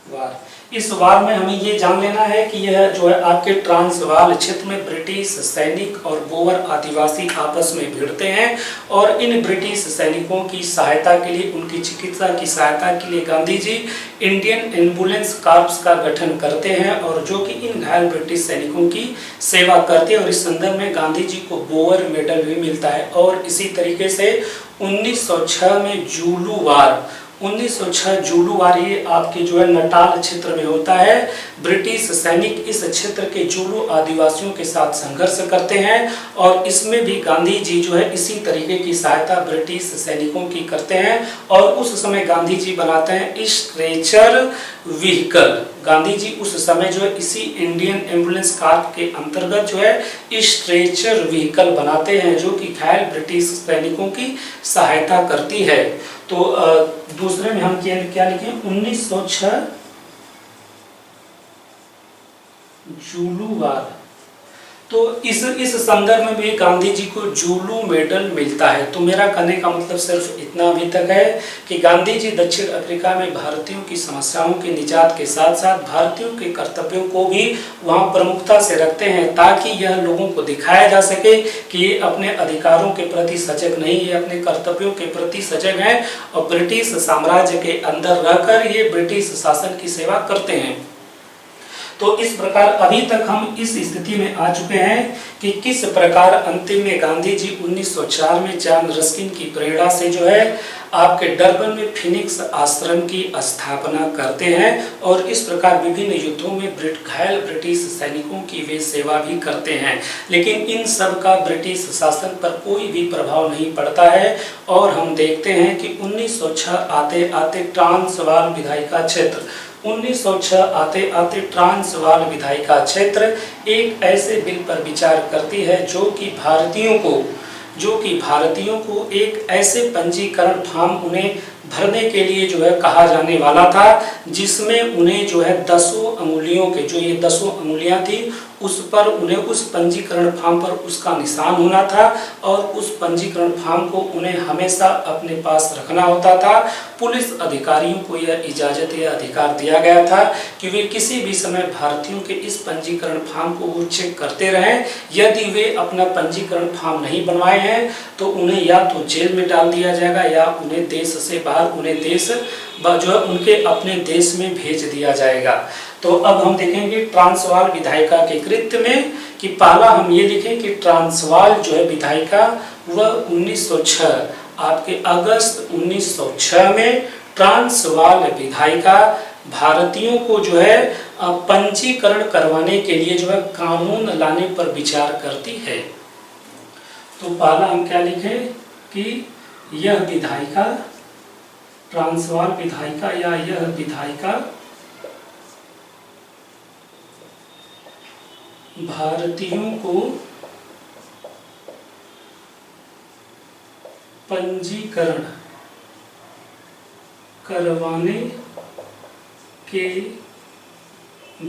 वार, इस वार में हमें ये जान लेना है कि यह जो है आपके ट्रांसवाल क्षेत्र में ब्रिटिश सैनिक और बोअर आदिवासी आपस में भिड़ते हैं और इन ब्रिटिश सैनिकों की सहायता के लिए, उनकी चिकित्सा की सहायता के लिए Gandhi ji Indian ambulance corps का गठन करते हैं और जो कि इन घायल ब्रिटिश सैनिकों की सेवा करते हैं और इस संदर्भ में गांधी जी को बोअर मेडल भी मिलता है। और इसी तरीके से 1906 में जुलू वार, 1906 जुलू वार ये आपके जो है नटाल क्षेत्र में होता है। ब्रिटिश सैनिक इस क्षेत्र के जुलू आदिवासियों के साथ संघर्ष करते हैं और इसमें भी गांधी जी जो है इसी तरीके की सहायता ब्रिटिश सैनिकों की करते हैं और उस समय गांधी जी बनाते हैं स्ट्रेचर व्हीकल। गांधी जी उस समय जो है इसी इंडियन एम्बुलेंस कॉर्प्स के अंतर्गत जो है स्ट्रेचर व्हीकल बनाते हैं जो कि घायल ब्रिटिश सैनिकों की सहायता करती है। तो दूसरे में हम क्या लिखें, 1906 जुलू वार। तो इस संदर्भ में भी गांधी जी को जुलू मेडल मिलता है। तो मेरा कहने का मतलब सिर्फ इतना अभी तक है कि गांधी जी दक्षिण अफ्रीका में भारतीयों की समस्याओं के निजात के साथ साथ भारतीयों के कर्तव्यों को भी वहां प्रमुखता से रखते हैं ताकि यह लोगों को दिखाया जा सके कि ये अपने अधिकारों के प्रति सजग नहीं, ये अपने कर्तव्यों के प्रति सजग हैं और ब्रिटिश साम्राज्य के अंदर रहकर ये ब्रिटिश शासन की सेवा करते हैं। तो इस प्रकार अभी तक हम इस स्थिति में आ चुके हैं कि किस प्रकार अंतिम में गांधी जी 1904 में जॉन रस्किन की प्रेरणा से जो है आपके डरबन में फिनिक्स आश्रम की स्थापना करते हैं और इस प्रकार विभिन्न युद्धों में घायल ब्रिटिश सैनिकों की वे सेवा भी करते हैं। लेकिन इन सब का ब्रिटिश शासन पर कोई भी प्रभाव नहीं पड़ता है और हम देखते हैं कि 1906 आते आते ट्रांसवाल विधायिका क्षेत्र 1906 आते आते ट्रांसवाल विधायिका क्षेत्र एक ऐसे बिल पर विचार करती है जो कि भारतीयों को एक ऐसे पंजीकरण फॉर्म उन्हें भरने के लिए जो है कहा जाने वाला था जिसमें उन्हें जो है 10 अंगुलियों के जो ये 10 अंगुलियां थी उस पर उन्हें उस पंजीकरण फॉर्म पर उसका निशान होना था और उस पंजीकरण फॉर्म को उन्हें हमेशा अपने पास रखना होता था। पुलिस अधिकारियों को यह इजाज़त या अधिकार दिया गया था कि वे किसी भी समय भारतीयों के इस पंजीकरण फॉर्म को वो चेक करते रहें। यदि वे अपना पंजीकरण फॉर्म नहीं बनवाए हैं तो उन्हें या तो जेल में डाल दिया जाएगा या उन्हें देश से बाहर जो है उनके अपने देश में भेज दिया जाएगा। तो अब हम देखेंगे ट्रांसवाल विधायिका के कृत्य में कि पहला हम ये लिखें कि ट्रांसवाल जो है विधायिका वह 1906 आपके अगस्त 1906 में ट्रांसवाल विधायिका भारतीयों को जो है पंजीकरण करवाने के लिए जो है कानून लाने पर विचार करती है। तो पहला हम क्या लिखें कि यह विधायिका ट्रांसवाल विधायिका या यह विधायिका भारतीयों को पंजीकरण करवाने के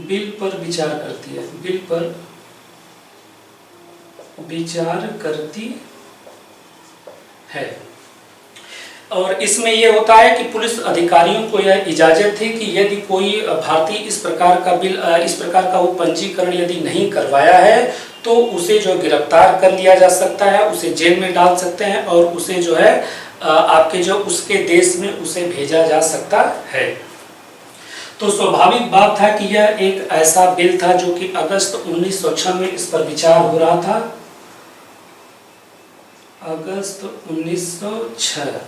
बिल पर विचार करती है, बिल पर विचार करती है। और इसमें यह होता है कि पुलिस अधिकारियों को यह इजाजत थी कि यदि कोई भारतीय इस प्रकार का वो पंजीकरण यदि नहीं करवाया है तो उसे जो गिरफ्तार कर लिया जा सकता है, उसे जेल में डाल सकते हैं और उसे जो है आपके जो उसके देश में उसे भेजा जा सकता है। तो स्वाभाविक बात था कि यह एक ऐसा बिल था जो कि अगस्त 1906 में इस पर विचार हो रहा था। अगस्त 1906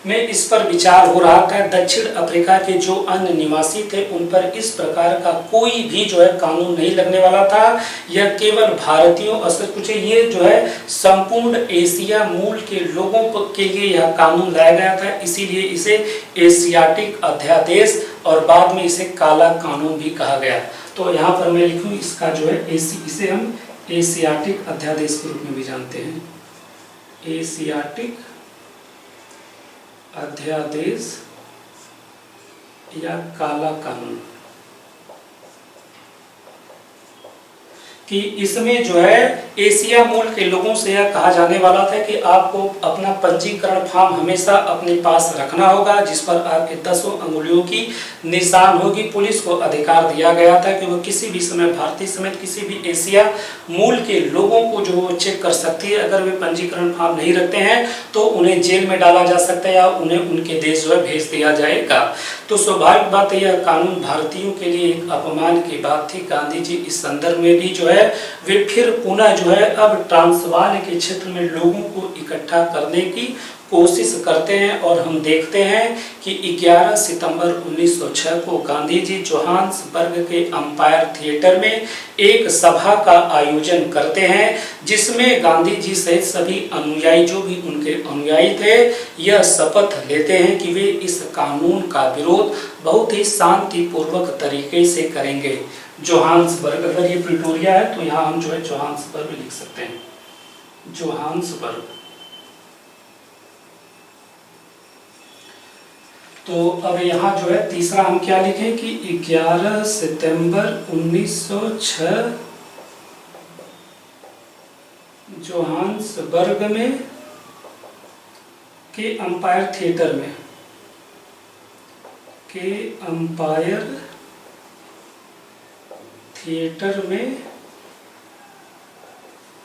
में इस पर विचार हो रहा था। दक्षिण अफ्रीका के जो अन्य निवासी थे उन पर इस प्रकार का कोई भी जो है कानून नहीं लगने वाला था। यह केवल भारतीयों असर कुछ ये जो है संपूर्ण एशिया मूल के लोगों के लिए यह कानून लाया गया था, इसीलिए इसे एशियाटिक अध्यादेश और बाद में इसे काला कानून भी कहा गया। तो यहाँ पर मैं लिखूँ इसका जो है इसे हम एशियाटिक अध्यादेश के रूप में भी जानते हैं, एशियाटिक अध्यादेश या काला कानून। कि इसमें जो है एशिया मूल के लोगों से यह कहा जाने वाला था कि आपको अपना पंजीकरण फॉर्म हमेशा अपने पास रखना होगा, जिस पर आपके 10 अंगुलियों की निशान होगी। पुलिस को अधिकार दिया गया था कि वो किसी भी समय भारतीय समेत किसी भी एशिया मूल के लोगों को जो चेक कर सकती है। अगर वे पंजीकरण फॉर्म नहीं रखते हैं तो उन्हें जेल में डाला जा सकता है या उन्हें उनके देश जो है भेज दिया जाएगा। तो स्वाभाविक बात है, यह कानून भारतीयों के लिए एक अपमान की बात थी। गांधी जी इस संदर्भ में भी जो है वे फिर पुनः जो है अब ट्रांसवाल के क्षेत्र में लोगों को इकट्ठा करने की कोशिश करते हैं। और हम देखते हैं कि 11 सितंबर 1906 को गांधी जी जोहान्सबर्ग के अंपायर थिएटर में एक सभा का आयोजन करते हैं, जिसमें गांधी जी सहित सभी अनुयायी, जो भी उनके अनुयायी थे, यह शपथ लेते हैं कि वे इस कानून का विरोध बहुत ही शांतिपूर्वक तरीके से करेंगे। जोहान्सबर्ग, अगर ये प्रिटोरिया है तो यहाँ हम जो है जोहान्सबर्ग लिख सकते हैं, जोहान्सबर्ग। तो अब यहाँ जो है तीसरा हम क्या लिखें कि 11 सितंबर 1906 जोहान्सबर्ग में के अंपायर थिएटर में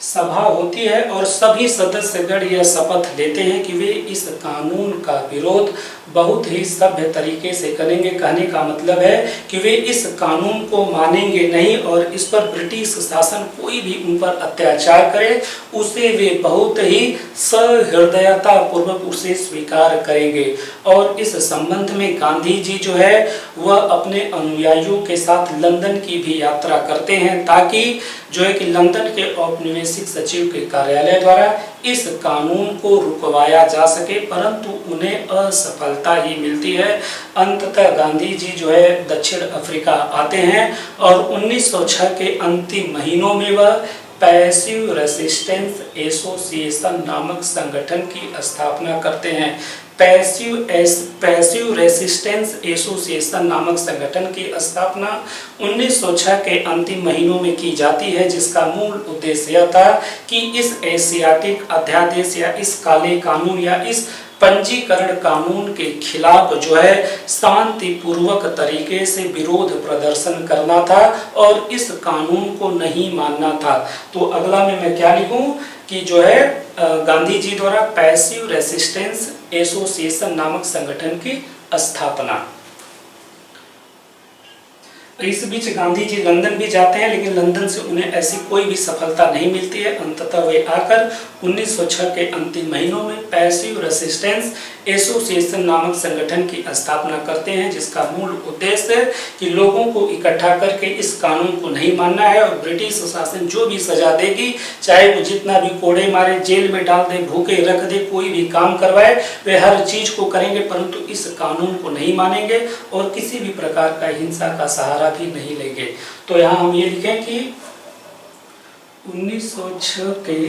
सभा होती है और सभी सदस्यगण यह शपथ लेते हैं कि वे इस कानून का विरोध बहुत ही सभ्य तरीके से करेंगे। कहने का मतलब है कि वे इस कानून को मानेंगे नहीं और इस पर ब्रिटिश शासन कोई भी उन पर अत्याचार करे उसे वे बहुत ही सहृदयता पूर्वक उसे स्वीकार करेंगे। और इस संबंध में गांधी जी जो है वह अपने अनुयायियों के साथ लंदन की भी यात्रा करते हैं, ताकि जो है कि लंदन के औपनिवेशिक सचिव के कार्यालय द्वारा इस कानून को रुकवाया जा सके, परंतु उन्हें असफलता ही मिलती है। अंततः गांधी जी जो है दक्षिण अफ्रीका आते हैं और 1906 के अंतिम महीनों में वह पैसिव रेसिस्टेंस एसोसिएशन नामक संगठन की स्थापना करते हैं। पैसिव रेसिस्टेंस एसोसिएशन नामक संगठन की स्थापना 1906 के अंतिम महीनों में की जाती है, जिसका मूल उद्देश्य यह था कि इस एशियाटिक अध्यादेश या इस काले कानून या इस पंजीकरण कानून के खिलाफ जो है शांतिपूर्वक तरीके से विरोध प्रदर्शन करना था और इस कानून को नहीं मानना था। तो अगला में मैं क्या लिखूं कि जो है गांधी जी द्वारा पैसिव रेसिस्टेंस एसोसिएशन नामक संगठन की स्थापना। इस बीच गांधी जी लंदन भी जाते हैं, लेकिन लंदन से उन्हें ऐसी कोई भी सफलता नहीं मिलती है। अंततः वे आकर 1906 के अंतिम महीनों में पैसिव रेसिस्टेंस एसोसिएशन नामक संगठन की स्थापना करते हैं, जिसका मूल उद्देश्य कि लोगों को इकट्ठा करके इस कानून को नहीं मानना है और ब्रिटिश शासन जो भी सजा देगी, चाहे वो जितना भी कोड़े मारे, जेल में डाल दे, भूखे रख दे, कोई भी काम करवाए, वे हर चीज को करेंगे, परंतु इस कानून को नहीं मानेंगे और किसी भी प्रकार का हिंसा का सहारा भी नहीं लेंगे। तो यहाँ हम ये लिखें कि 1906 के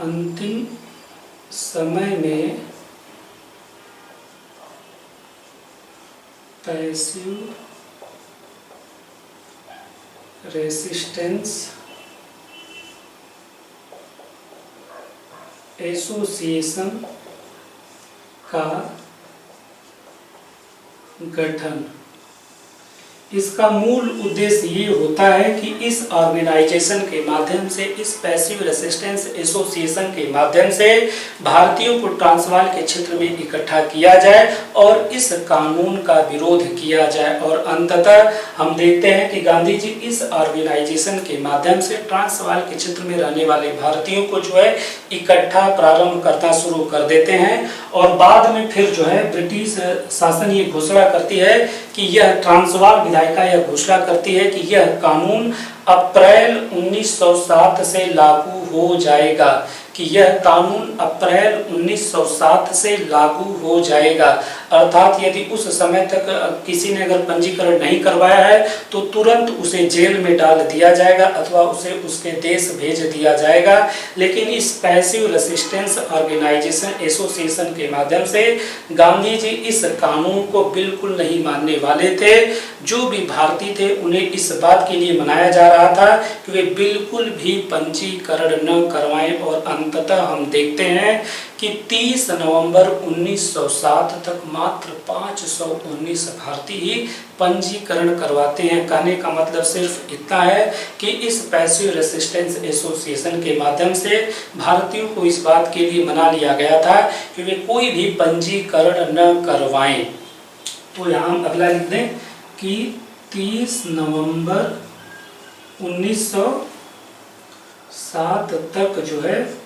अंतिम समय में पैसिव रेसिस्टेंस एसोसिएशन का गठन। इसका मूल उद्देश्य ये होता है कि इस ऑर्गेनाइजेशन के माध्यम से, इस पैसिव रेसिस्टेंस एसोसिएशन के माध्यम से भारतीयों को ट्रांसवाल के क्षेत्र में इकट्ठा किया जाए और इस कानून का विरोध किया जाए। और अंततः हम देखते हैं कि गांधी जी इस ऑर्गेनाइजेशन के माध्यम से ट्रांसवाल के क्षेत्र में रहने वाले भारतीयों को जो है इकट्ठा प्रारंभ करना शुरू कर देते हैं। और बाद में फिर जो है ब्रिटिश शासन ये घोषणा करती है कि यह ट्रांसवाल विधायिका यह घोषणा करती है कि यह कानून अप्रैल 1907 से लागू हो जाएगा। कि यह कानून अप्रैल 1907 से लागू हो जाएगा। अर्थात यदि उस समय तक किसी ने अगर पंजीकरण नहीं करवाया है तो तुरंत उसे जेल में डाल दिया जाएगा अथवा उसे उसके देश भेज दिया जाएगा। लेकिन इस पैसिव रेसिस्टेंस ऑर्गेनाइजेशन एसोसिएशन के माध्यम से गांधी जी इस कानून को बिल्कुल नहीं मानने वाले थे। जो भी भारतीय थे उन्हें इस बात के लिए मनाया जा रहा था कि वे बिल्कुल भी पंजीकरण न करवाएं और अंततः हम देखते हैं कि 30 नवंबर 1907 तक मात्र 519 भारतीय ही पंजीकरण करवाते हैं। कहने का मतलब सिर्फ इतना है कि इस पैसिव रेसिस्टेंस एसोसिएशन के माध्यम से भारतीयों को इस बात के लिए मना लिया गया था कि वे कोई भी पंजीकरण न करवाएं। तो यहाँ हम अगला लिख दें कि 30 नवंबर 1907 तक जो है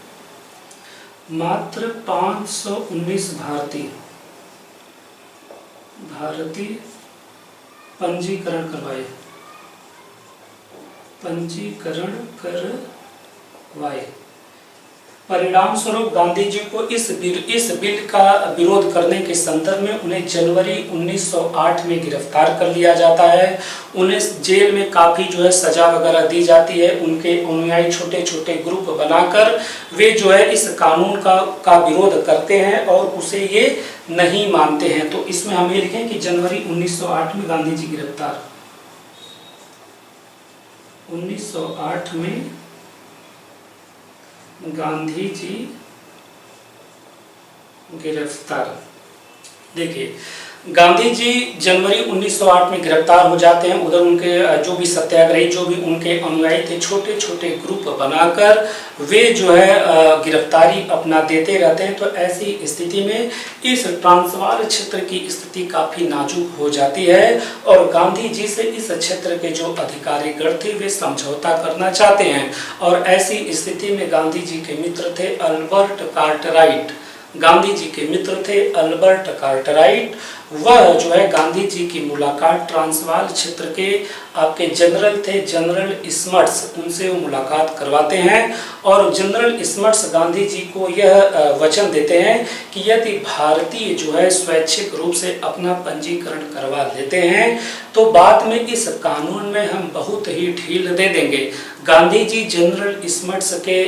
मात्र 519 भारतीय पंजीकरण करवाए। परिणाम स्वरूप गांधी जी को इस बिल का विरोध करने के संदर्भ में उन्हें जनवरी 1908 में गिरफ्तार कर लिया जाता है। उन्हें जेल में काफ़ी जो है सजा वगैरह दी जाती है। उनके अनुयायी छोटे छोटे ग्रुप बनाकर वे जो है इस कानून का विरोध करते हैं और उसे ये नहीं मानते हैं। तो इसमें हम ये लिखें कि जनवरी 1908 में गांधी जी गिरफ्तार। 1908 में गांधी जी गिरफ्तार। देखिए, गांधी जी जनवरी 1908 में गिरफ्तार हो जाते हैं। उधर उनके जो भी सत्याग्रही, जो भी उनके अनुयायी थे, छोटे छोटे ग्रुप बनाकर वे जो है गिरफ्तारी अपना देते रहते हैं। तो ऐसी स्थिति में इस ट्रांसवाल क्षेत्र की स्थिति काफ़ी नाजुक हो जाती है और गांधी जी से इस क्षेत्र के जो अधिकारीगण थे वे समझौता करना चाहते हैं। और ऐसी स्थिति में गांधी जी के मित्र थे अल्बर्ट कार्टराइट। गांधी जी के मित्र थे अल्बर्ट कार्टराइट। वह जो है गांधी जी की मुलाकात ट्रांसवाल क्षेत्र के आपके जनरल थे, जनरल स्मट्स, उनसे वो मुलाकात करवाते हैं। और जनरल स्मट्स गांधी जी को यह वचन देते हैं कि यदि भारतीय जो है स्वैच्छिक रूप से अपना पंजीकरण करवा लेते हैं तो बाद में इस कानून में हम बहुत ही ढील दे देंगे। गांधी जी जनरल स्मट्स के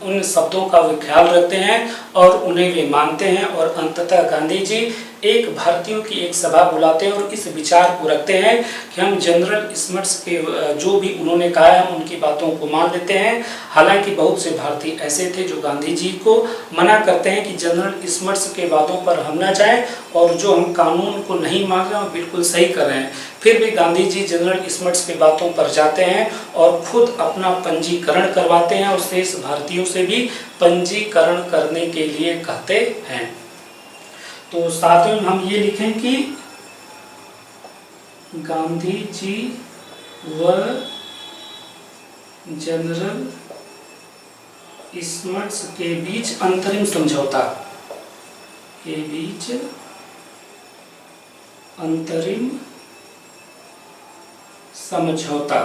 उन शब्दों का वे ख्याल रखते हैं और उन्हें वे मानते हैं। और अंततः गांधी जी एक भारतीयों की एक सभा बुलाते हैं और इस विचार को रखते हैं कि हम जनरल स्मट्स के जो भी उन्होंने कहा है उनकी बातों को मान लेते हैं। हालांकि बहुत से भारतीय ऐसे थे जो गांधी जी को मना करते हैं कि जनरल स्मट्स के बातों पर हम ना जाएं और जो हम कानून को नहीं मान रहे हैं वो बिल्कुल सही कर रहे हैं। फिर भी गांधी जी जनरल स्मट्स की बातों पर जाते हैं और खुद अपना पंजीकरण करवाते हैं और शेष भारतीयों से भी पंजीकरण करने के लिए कहते हैं। तो साथ में हम ये लिखें कि गांधी जी व जनरल स्मट्स के बीच अंतरिम समझौता के बीच अंतरिम समझौता।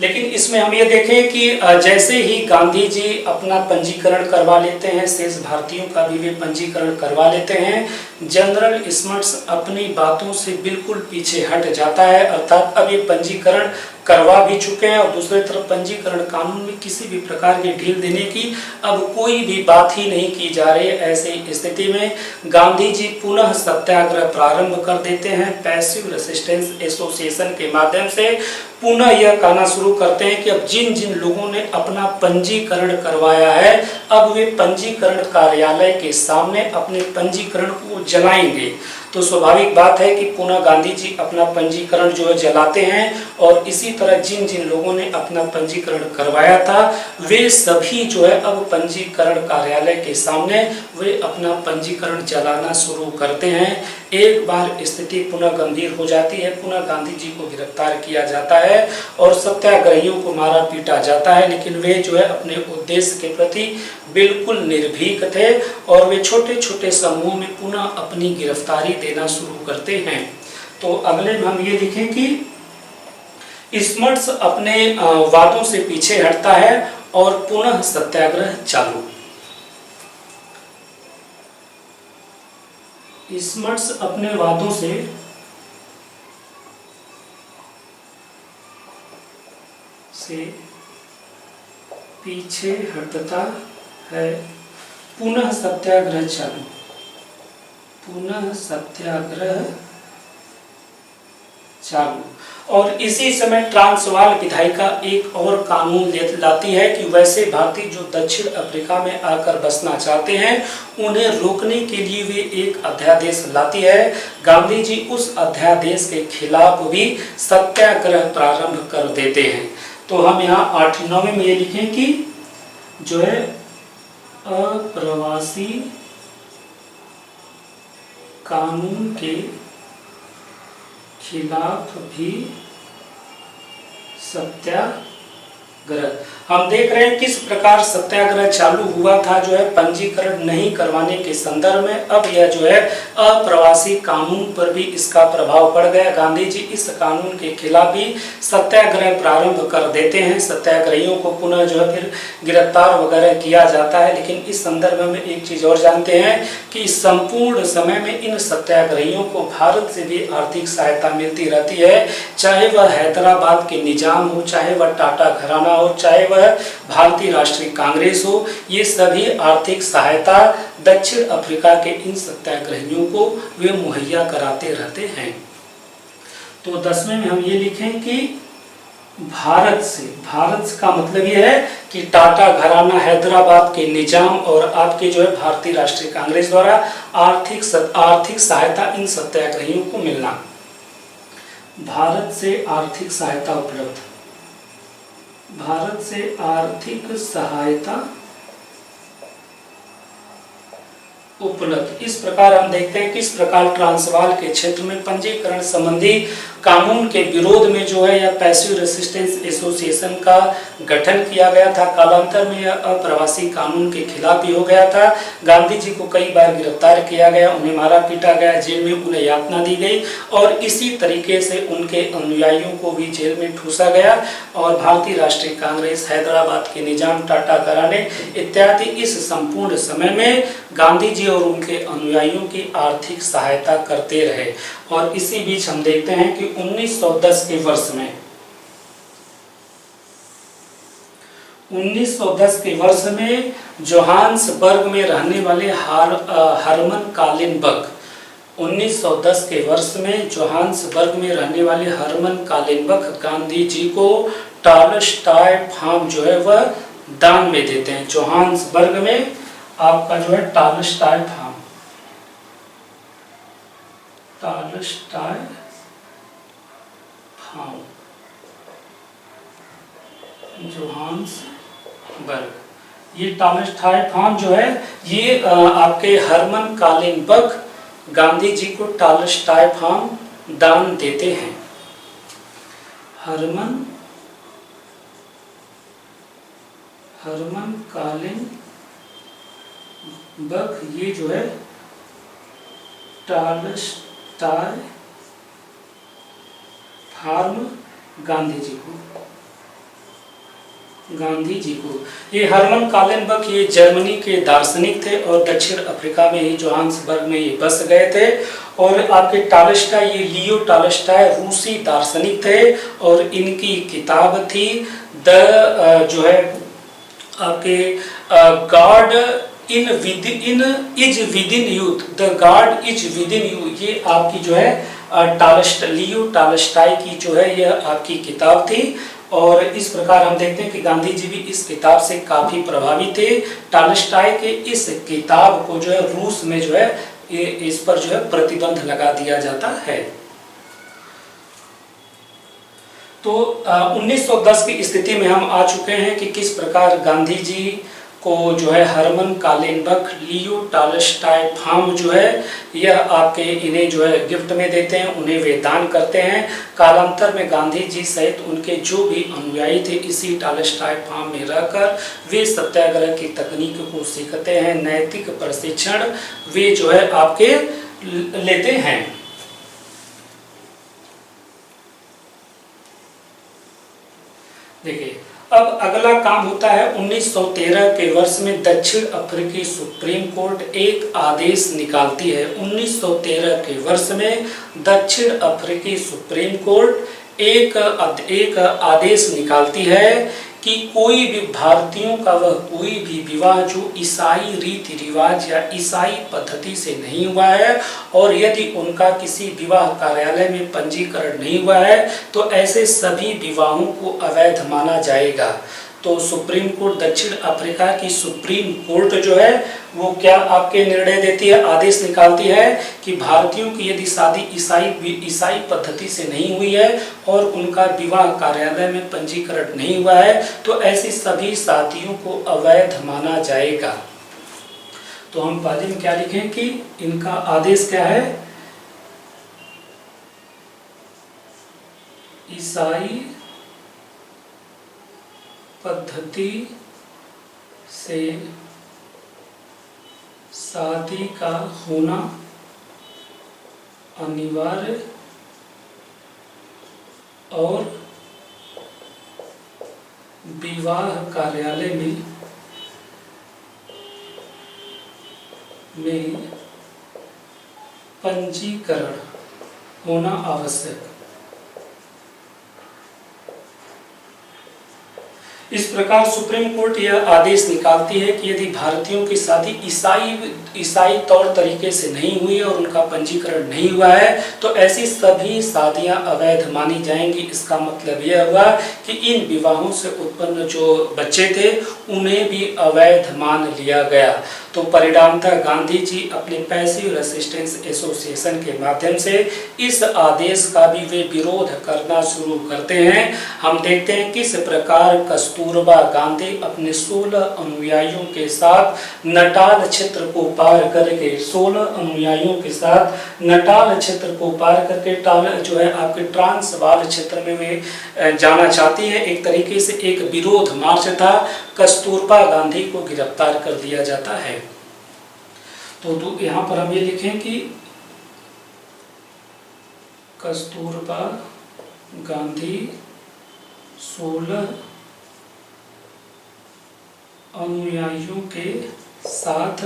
लेकिन इसमें हम ये देखें कि जैसे ही गांधी जी अपना पंजीकरण करवा लेते हैं, शेष भारतीयों का भी वे पंजीकरण करवा लेते हैं, जनरल स्मट्स अपनी बातों से बिल्कुल पीछे हट जाता है। अर्थात अब ये पंजीकरण करवा भी चुके हैं और दूसरी तरफ पंजीकरण कानून में किसी भी प्रकार की ढील देने की अब कोई भी बात ही नहीं की जा रही है। ऐसी स्थिति में गांधी जी पुनः सत्याग्रह प्रारंभ कर देते हैं। पैसिव रेसिस्टेंस एसोसिएशन के माध्यम से पुनः यह कहना शुरू करते हैं कि अब जिन जिन लोगों ने अपना पंजीकरण करवाया है अब वे पंजीकरण कार्यालय के सामने अपने पंजीकरण को जलाएंगे। तो स्वाभाविक बात है कि पुनः गांधी जी अपना पंजीकरण जो है जलाते हैं और इसी तरह जिन जिन लोगों ने अपना पंजीकरण करवाया था वे सभी जो है अब पंजीकरण कार्यालय के सामने वे अपना पंजीकरण जलाना शुरू करते हैं। एक बार स्थिति पुनः गंभीर हो जाती है, पुनः गांधी जी को गिरफ्तार किया जाता है और सत्याग्रहियों को मारा पीटा जाता है। लेकिन वे जो है अपने उद्देश्य के प्रति बिल्कुल निर्भीक थे और वे छोटे छोटे समूह में पुनः अपनी गिरफ्तारी देना शुरू करते हैं। तो अगले में हम ये लिखें कि स्मट्स अपने वादों से पीछे हटता है और पुनः सत्याग्रह चालू। स्मट्स अपने वादों से पीछे हटता है, पुनः सत्याग्रह चालू। पुनः सत्याग्रह चालू। और इसी समय ट्रांसवाल विधायिका एक और कानून लाती है कि वैसे भारतीय जो दक्षिण अफ्रीका में आकर बसना चाहते हैं उन्हें रोकने के लिए वे एक अध्यादेश लाती है। गांधी जी उस अध्यादेश के खिलाफ भी सत्याग्रह प्रारंभ कर देते हैं। तो हम यहाँ 8-9 में ये लिखें कि जो है अप्रवासी कानून के खिलाफ भी सत्याग्रह। हम देख रहे हैं किस प्रकार सत्याग्रह चालू हुआ था जो है पंजीकरण नहीं करवाने के संदर्भ में। अब यह जो है अप्रवासी कानून पर भी इसका प्रभाव पड़ गया। गांधी जी इस कानून के खिलाफ भी सत्याग्रह प्रारंभ कर देते हैं। सत्याग्रहियों को पुनः जो है फिर गिरफ्तार वगैरह किया जाता है। लेकिन इस संदर्भ में एक चीज और जानते हैं कि संपूर्ण समय में इन सत्याग्रहियों को भारत से भी आर्थिक सहायता मिलती रहती है, चाहे वह हैदराबाद के निजाम हो, चाहे वह टाटा घराना हो, चाहे वह भारतीय राष्ट्रीय कांग्रेस हो। ये सभी आर्थिक सहायता दक्षिण अफ्रीका के इन सत्याग्रहियों को वे मुहैया कराते रहते हैं। तो 10वें में हम ये लिखें कि भारत से, भारत का मतलब ये है कि टाटा घराना, हैदराबाद के निजाम और आपके जो है भारतीय राष्ट्रीय कांग्रेस द्वारा आर्थिक सहायता इन सत्याग्रहियों को मिलना। भारत से आर्थिक सहायता उपलब्ध, भारत से आर्थिक सहायता उपलब्ध। इस प्रकार हम देखते हैं किस प्रकार ट्रांसवाल के क्षेत्र में पंजीकरण संबंधी कानून के विरोध में जो है या पैसिव रेसिस्टेंस एसोसिएशन का गठन किया गया था। कालांतर में यह अप्रवासी कानून के खिलाफ भी हो गया था। गांधी जी को कई बार गिरफ्तार किया गया, उन्हें मारा पीटा गया, जेल में उन्हें यातना दी गई और इसी तरीके से उनके अनुयायियों को भी जेल में ठूसा गया। और भारतीय राष्ट्रीय कांग्रेस, हैदराबाद के निजाम, टाटा घराने इत्यादि इस संपूर्ण समय में गांधी जी और उनके अनुयायियों की आर्थिक सहायता करते रहे। और इसी बीच हम देखते हैं कि 1910 के वर्ष में 1910 के वर्ष में जोहान्सबर्ग में रहने वाले हरमन कालिनबर्ग, 1910 के वर्ष में जोहान्सबर्ग में रहने वाले हरमन कालिनबर्ग गांधी जी को टॉलस्टॉय फार्म जो है वह दान में देते हैं। जोहान्सबर्ग में आपका जो है Tolstoy farm, Tolstoy farm Johannesburg, ये टॉलस्टॉय फार्म जो है ये आपके हरमन कालिनबर्ग गांधी जी को टॉलस्टॉय फार्म दान देते हैं। हरमन कालिनबर्ग ये जो है टॉलस्टॉय फार्म गांधी जी को ये हरमन कालिनबर्ग ये जर्मनी के दार्शनिक थे और दक्षिण अफ्रीका में ही जोहान्सबर्ग में ये बस गए थे। और आपके टॉलस्टॉय ये लियो टॉलस्टॉय रूसी दार्शनिक थे और इनकी किताब थी जो है आपके God is with in youth, the God is with in you. ये आपकी जो है लियो टॉलस्टॉय की जो है यह आपकी किताब थी। और इस प्रकार हम देखते हैं कि गांधी जी भी इस किताब से काफी प्रभावित थे। टॉलस्टॉय के इस किताब को जो है रूस में जो है इस पर जो है प्रतिबंध लगा दिया जाता है। तो 1910 की स्थिति में हम आ चुके हैं कि किस प्रकार गांधी जी को जो है हरमन कालिनबर्ग लियो टॉलस्टॉय फार्म जो है यह आपके इन्हें जो है गिफ्ट में देते हैं, उन्हें वे दान करते हैं। कालांतर में गांधी जी सहित उनके जो भी अनुयायी थे इसी टॉलस्टॉय फार्म में रहकर वे सत्याग्रह की तकनीक को सीखते हैं, नैतिक प्रशिक्षण वे जो है आपके लेते हैं। देखिए अब अगला काम होता है 1913 के वर्ष में दक्षिण अफ्रीकी सुप्रीम कोर्ट एक आदेश निकालती है। 1913 के वर्ष में दक्षिण अफ्रीकी सुप्रीम कोर्ट एक आदेश निकालती है कि कोई भी भारतीयों का वह कोई भी विवाह जो ईसाई रीति रिवाज या ईसाई पद्धति से नहीं हुआ है और यदि उनका किसी विवाह कार्यालय में पंजीकरण नहीं हुआ है तो ऐसे सभी विवाहों को अवैध माना जाएगा। तो सुप्रीम कोर्ट, दक्षिण अफ्रीका की सुप्रीम कोर्ट जो है वो क्या आपके निर्णय देती है, आदेश निकालती है कि भारतीयों की यदि शादी ईसाई पद्धति से नहीं हुई है और उनका विवाह कार्यालय में पंजीकरण नहीं हुआ है तो ऐसी सभी शादियों को अवैध माना जाएगा। तो हम पहले में क्या लिखें कि इनका आदेश क्या है, ईसाई पद्धति से शादी का होना अनिवार्य और विवाह कार्यालय में पंजीकरण होना आवश्यक। इस प्रकार सुप्रीम कोर्ट यह आदेश निकालती है कि यदि भारतीयों की शादी ईसाई तौर तरीके से नहीं हुई है और उनका पंजीकरण नहीं हुआ है तो ऐसी सभी शादियां अवैध मानी जाएंगी। इसका मतलब यह हुआ कि इन विवाहों से उत्पन्न जो बच्चे थे उन्हें भी अवैध मान लिया गया। तो परिणामतः गांधी जी अपने पैसिव रेसिस्टेंस एसोसिएशन के माध्यम से इस आदेश का भी वे विरोध करना शुरू करते हैं। हम देखते हैं किस प्रकार कस्तूरबा गांधी अपने 16 अनुयायियों के साथ नटाल क्षेत्र को पार करके 16 अनुयायियों के साथ नटाल क्षेत्र को पार करके जो है आपके ट्रांसवाल क्षेत्र में वे जाना चाहती है। एक तरीके से एक विरोध मार्च था, कस्तूरबा गांधी को गिरफ्तार कर दिया जाता है। तो यहाँ पर हम ये लिखें कि कस्तूरबा गांधी 16 अनुयायियों के साथ,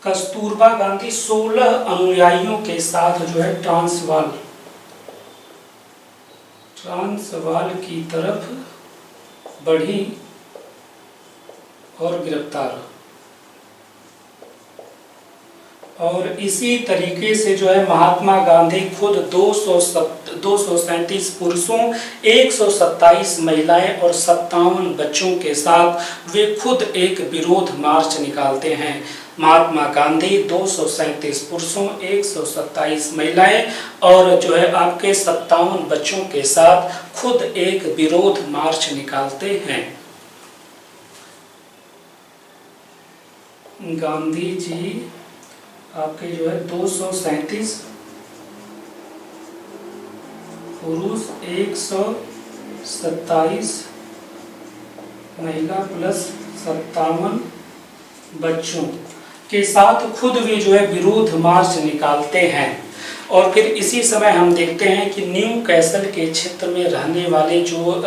कस्तूरबा गांधी 16 अनुयायियों के साथ जो है ट्रांसवाल की तरफ बढ़ी और गिरफ्तार। और इसी तरीके से जो है महात्मा गांधी खुद 237 पुरुषों, 127 महिलाएं और 57 बच्चों के साथ वे खुद एक विरोध मार्च निकालते हैं। महात्मा गांधी 237 पुरुषों, 127 महिलाएं और जो है आपके 57 बच्चों के साथ खुद एक विरोध मार्च निकालते हैं। गांधी जी आपके जो है 237 पुरुष, 127 महिला प्लस 57 बच्चों के साथ खुद वे जो है विरोध मार्च निकालते हैं। और फिर इसी समय हम देखते हैं कि न्यू कैसल के क्षेत्र में रहने वाले जो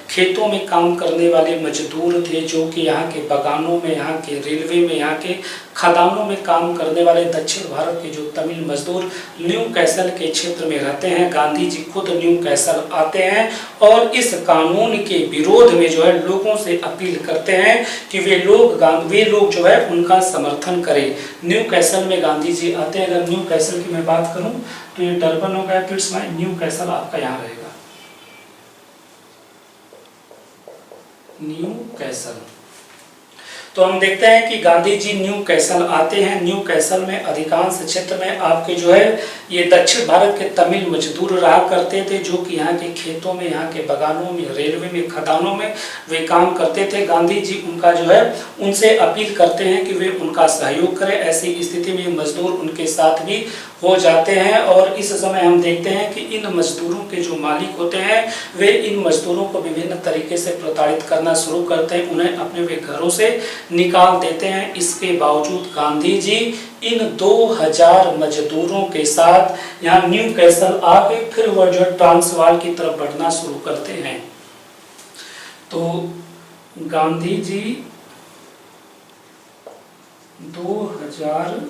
खेतों में काम करने वाले मजदूर थे, जो कि यहाँ के बागानों में, यहाँ के रेलवे में, यहाँ के खदानों में काम करने वाले दक्षिण भारत के जो तमिल मजदूर न्यू कैसल के क्षेत्र में रहते हैं, गांधी जी खुद न्यू कैसल आते हैं और इस कानून के विरोध में जो है लोगों से अपील करते हैं कि वे लोग जो है उनका समर्थन करें। न्यू कैसल में गांधी जी आते हैं। अगर न्यू कैसल की मैं बात करूं तो ये डरबन हो गया, किड्स में न्यू कैसल आपका यहाँ रहेगा, न्यू कैसल। तो हम देखते हैं कि गांधी जी न्यू कैसल आते हैं। न्यू कैसल में अधिकांश क्षेत्र में आपके जो है ये दक्षिण भारत के तमिल मजदूर रहा करते थे, जो कि यहाँ के खेतों में, यहाँ के बागानों में, रेलवे में, खदानों में वे काम करते थे। गांधी जी उनका जो है उनसे अपील करते हैं कि वे उनका सहयोग करें। ऐसी स्थिति में मजदूर उनके साथ भी हो जाते हैं। और इस समय हम देखते हैं कि इन मजदूरों के जो मालिक होते हैं वे इन मजदूरों को विभिन्न तरीके से प्रताड़ित करना शुरू करते हैं, उन्हें अपने वे घरों से निकाल देते हैं। इसके बावजूद गांधी जी इन 2000 मजदूरों के साथ यहाँ न्यू कैसल आके फिर वह जो ट्रांसवाल की तरफ बढ़ना शुरू करते हैं। तो गांधी जी 2000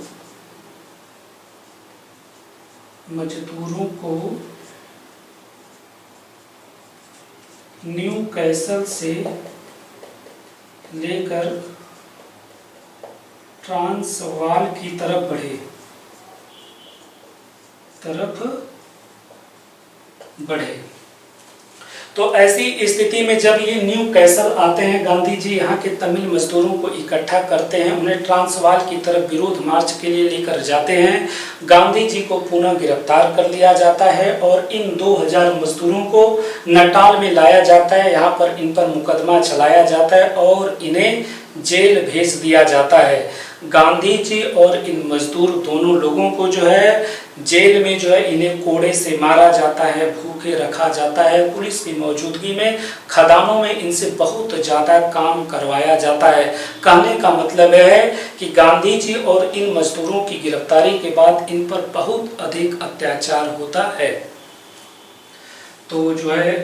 मजदूरों को न्यू कैसल से लेकर ट्रांसवाल की तरफ बढ़े। तो ऐसी स्थिति में जब ये न्यू कैसल आते हैं, गांधी जी यहाँ के तमिल मजदूरों को इकट्ठा करते हैं, उन्हें ट्रांसवाल की तरफ विरोध मार्च के लिए लेकर जाते हैं। गांधी जी को पुनः गिरफ्तार कर लिया जाता है और इन 2000 मजदूरों को नटाल में लाया जाता है। यहाँ पर इन पर मुकदमा चलाया जाता है और इन्हें जेल भेज दिया जाता है। गांधी जी और इन मजदूर दोनों लोगों को जो है जेल में जो है इन्हें कोड़े से मारा जाता है, भूखे रखा जाता है। पुलिस की मौजूदगी में खदानों में इनसे बहुत ज़्यादा काम करवाया जाता है। कहने का मतलब है कि गांधी जी और इन मजदूरों की गिरफ्तारी के बाद इन पर बहुत अधिक अत्याचार होता है। तो जो है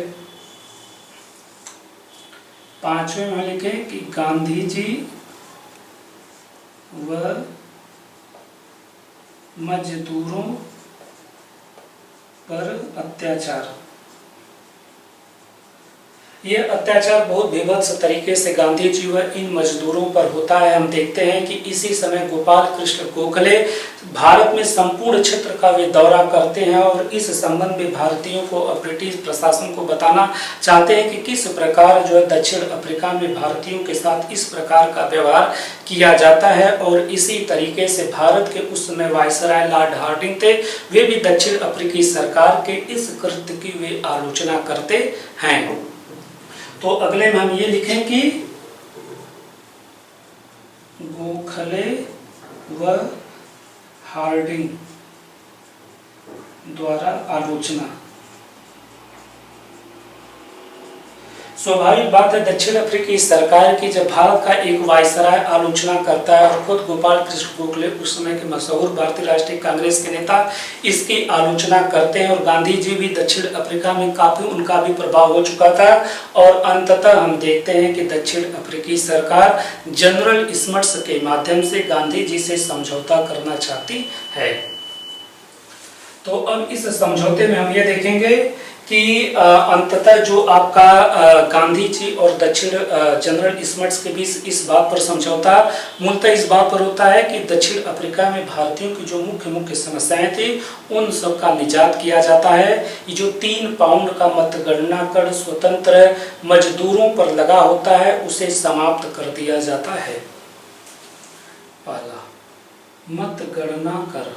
5वें में लिखे कि गांधी जी व मजदूरों पर अत्याचार। ये अत्याचार बहुत बेभत्स तरीके से गांधी जी व इन मजदूरों पर होता है। हम देखते हैं कि इसी समय गोपाल कृष्ण गोखले भारत में संपूर्ण क्षेत्र का वे दौरा करते हैं और इस संबंध में भारतीयों को और ब्रिटिश प्रशासन को बताना चाहते हैं कि किस प्रकार जो है दक्षिण अफ्रीका में भारतीयों के साथ इस प्रकार का व्यवहार किया जाता है। और इसी तरीके से भारत के उस समय वायसराय लॉर्ड हार्डिंग थे, वे भी दक्षिण अफ्रीकी सरकार के इस कृत्य की वे आलोचना करते हैं। तो अगले में हम ये लिखें कि गोखले व हार्डिंग द्वारा आलोचना। स्वाभाविक बात है, दक्षिण अफ्रीकी सरकार की जब भारत का एक वायसराय आलोचना करता है और खुद गोपाल कृष्ण गोखले उस समय के मशहूर भारतीय राष्ट्रीय कांग्रेस के नेता इसकी आलोचना करते हैं और गांधी जी भी दक्षिण अफ्रीका में काफी उनका भी प्रभाव हो चुका था। और अंततः हम देखते हैं कि दक्षिण अफ्रीकी सरकार जनरल स्मट्स के माध्यम से गांधी जी से समझौता करना चाहती है। तो अब इस समझौते में हम ये देखेंगे कि अंततः जो आपका गांधी जी और दक्षिण जनरल स्मट्स के बीच इस बात पर समझौता मूलतः इस बात पर होता है कि दक्षिण अफ्रीका में भारतीयों की जो मुख्य समस्याएं थी उन सब का निजात किया जाता है। ये जो 3 पाउंड का मतगणना कर स्वतंत्र मजदूरों पर लगा होता है उसे समाप्त कर दिया जाता है। पहला मतगणना कर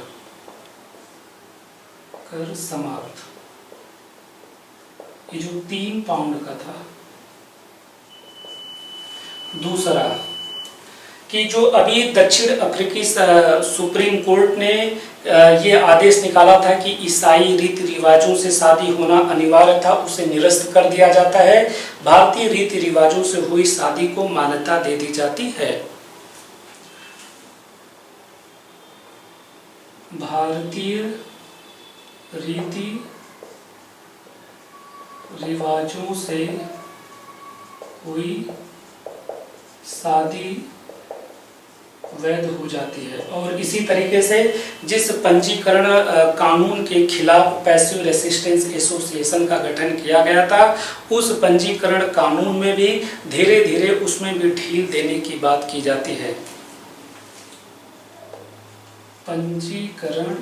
समाप्त, ये जो 3 पाउंड का था। दूसरा कि जो अभी दक्षिण अफ्रीकी सुप्रीम कोर्ट ने ये आदेश निकाला था कि ईसाई रीति रिवाजों से शादी होना अनिवार्य था, उसे निरस्त कर दिया जाता है। भारतीय रीति रिवाजों से हुई शादी को मान्यता दे दी जाती है। भारतीय रीति रिवाजों से हुई शादी वैध हो जाती है। और इसी तरीके से जिस पंजीकरण कानून के खिलाफ पैसिव रेसिस्टेंस एसोसिएशन का गठन किया गया था उस पंजीकरण कानून में भी धीरे धीरे उसमें भी ढील देने की बात की जाती है। पंजीकरण,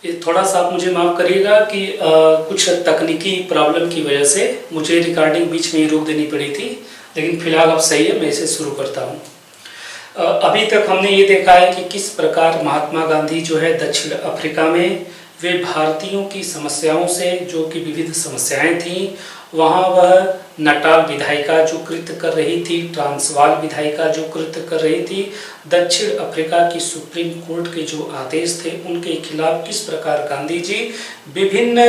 ये थोड़ा सा आप मुझे माफ़ करिएगा कि कुछ तकनीकी प्रॉब्लम की वजह से मुझे रिकॉर्डिंग बीच में ही रोक देनी पड़ी थी, लेकिन फिलहाल अब सही है, मैं इसे शुरू करता हूँ। अभी तक हमने ये देखा है कि किस प्रकार महात्मा गांधी जो है दक्षिण अफ्रीका में वे भारतीयों की समस्याओं से, जो कि विविध समस्याएं थीं, वहाँ वह नटाल विधायिका जो कृत्य कर रही थी, ट्रांसवाल विधायिका जो कृत्य कर रही थी, दक्षिण अफ्रीका की सुप्रीम कोर्ट के जो आदेश थे उनके खिलाफ किस प्रकार गांधी जी विभिन्न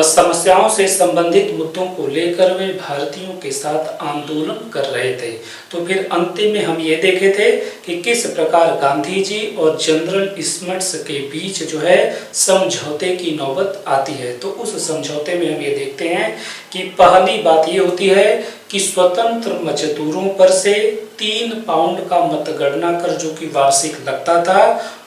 समस्याओं से संबंधित मुद्दों को लेकर वे भारतीयों के साथ आंदोलन कर रहे थे। तो फिर अंतिम में हम ये देखे थे कि किस प्रकार गांधी जी और जनरल स्मिट्स के बीच जो है समझौते की नौबत आती है। तो उस समझौते में हम ये देखते हैं कि पहली बात ये होती है कि स्वतंत्र मजदूरों पर से 3 पाउंड का मतगणना कर जो कि वार्षिक लगता था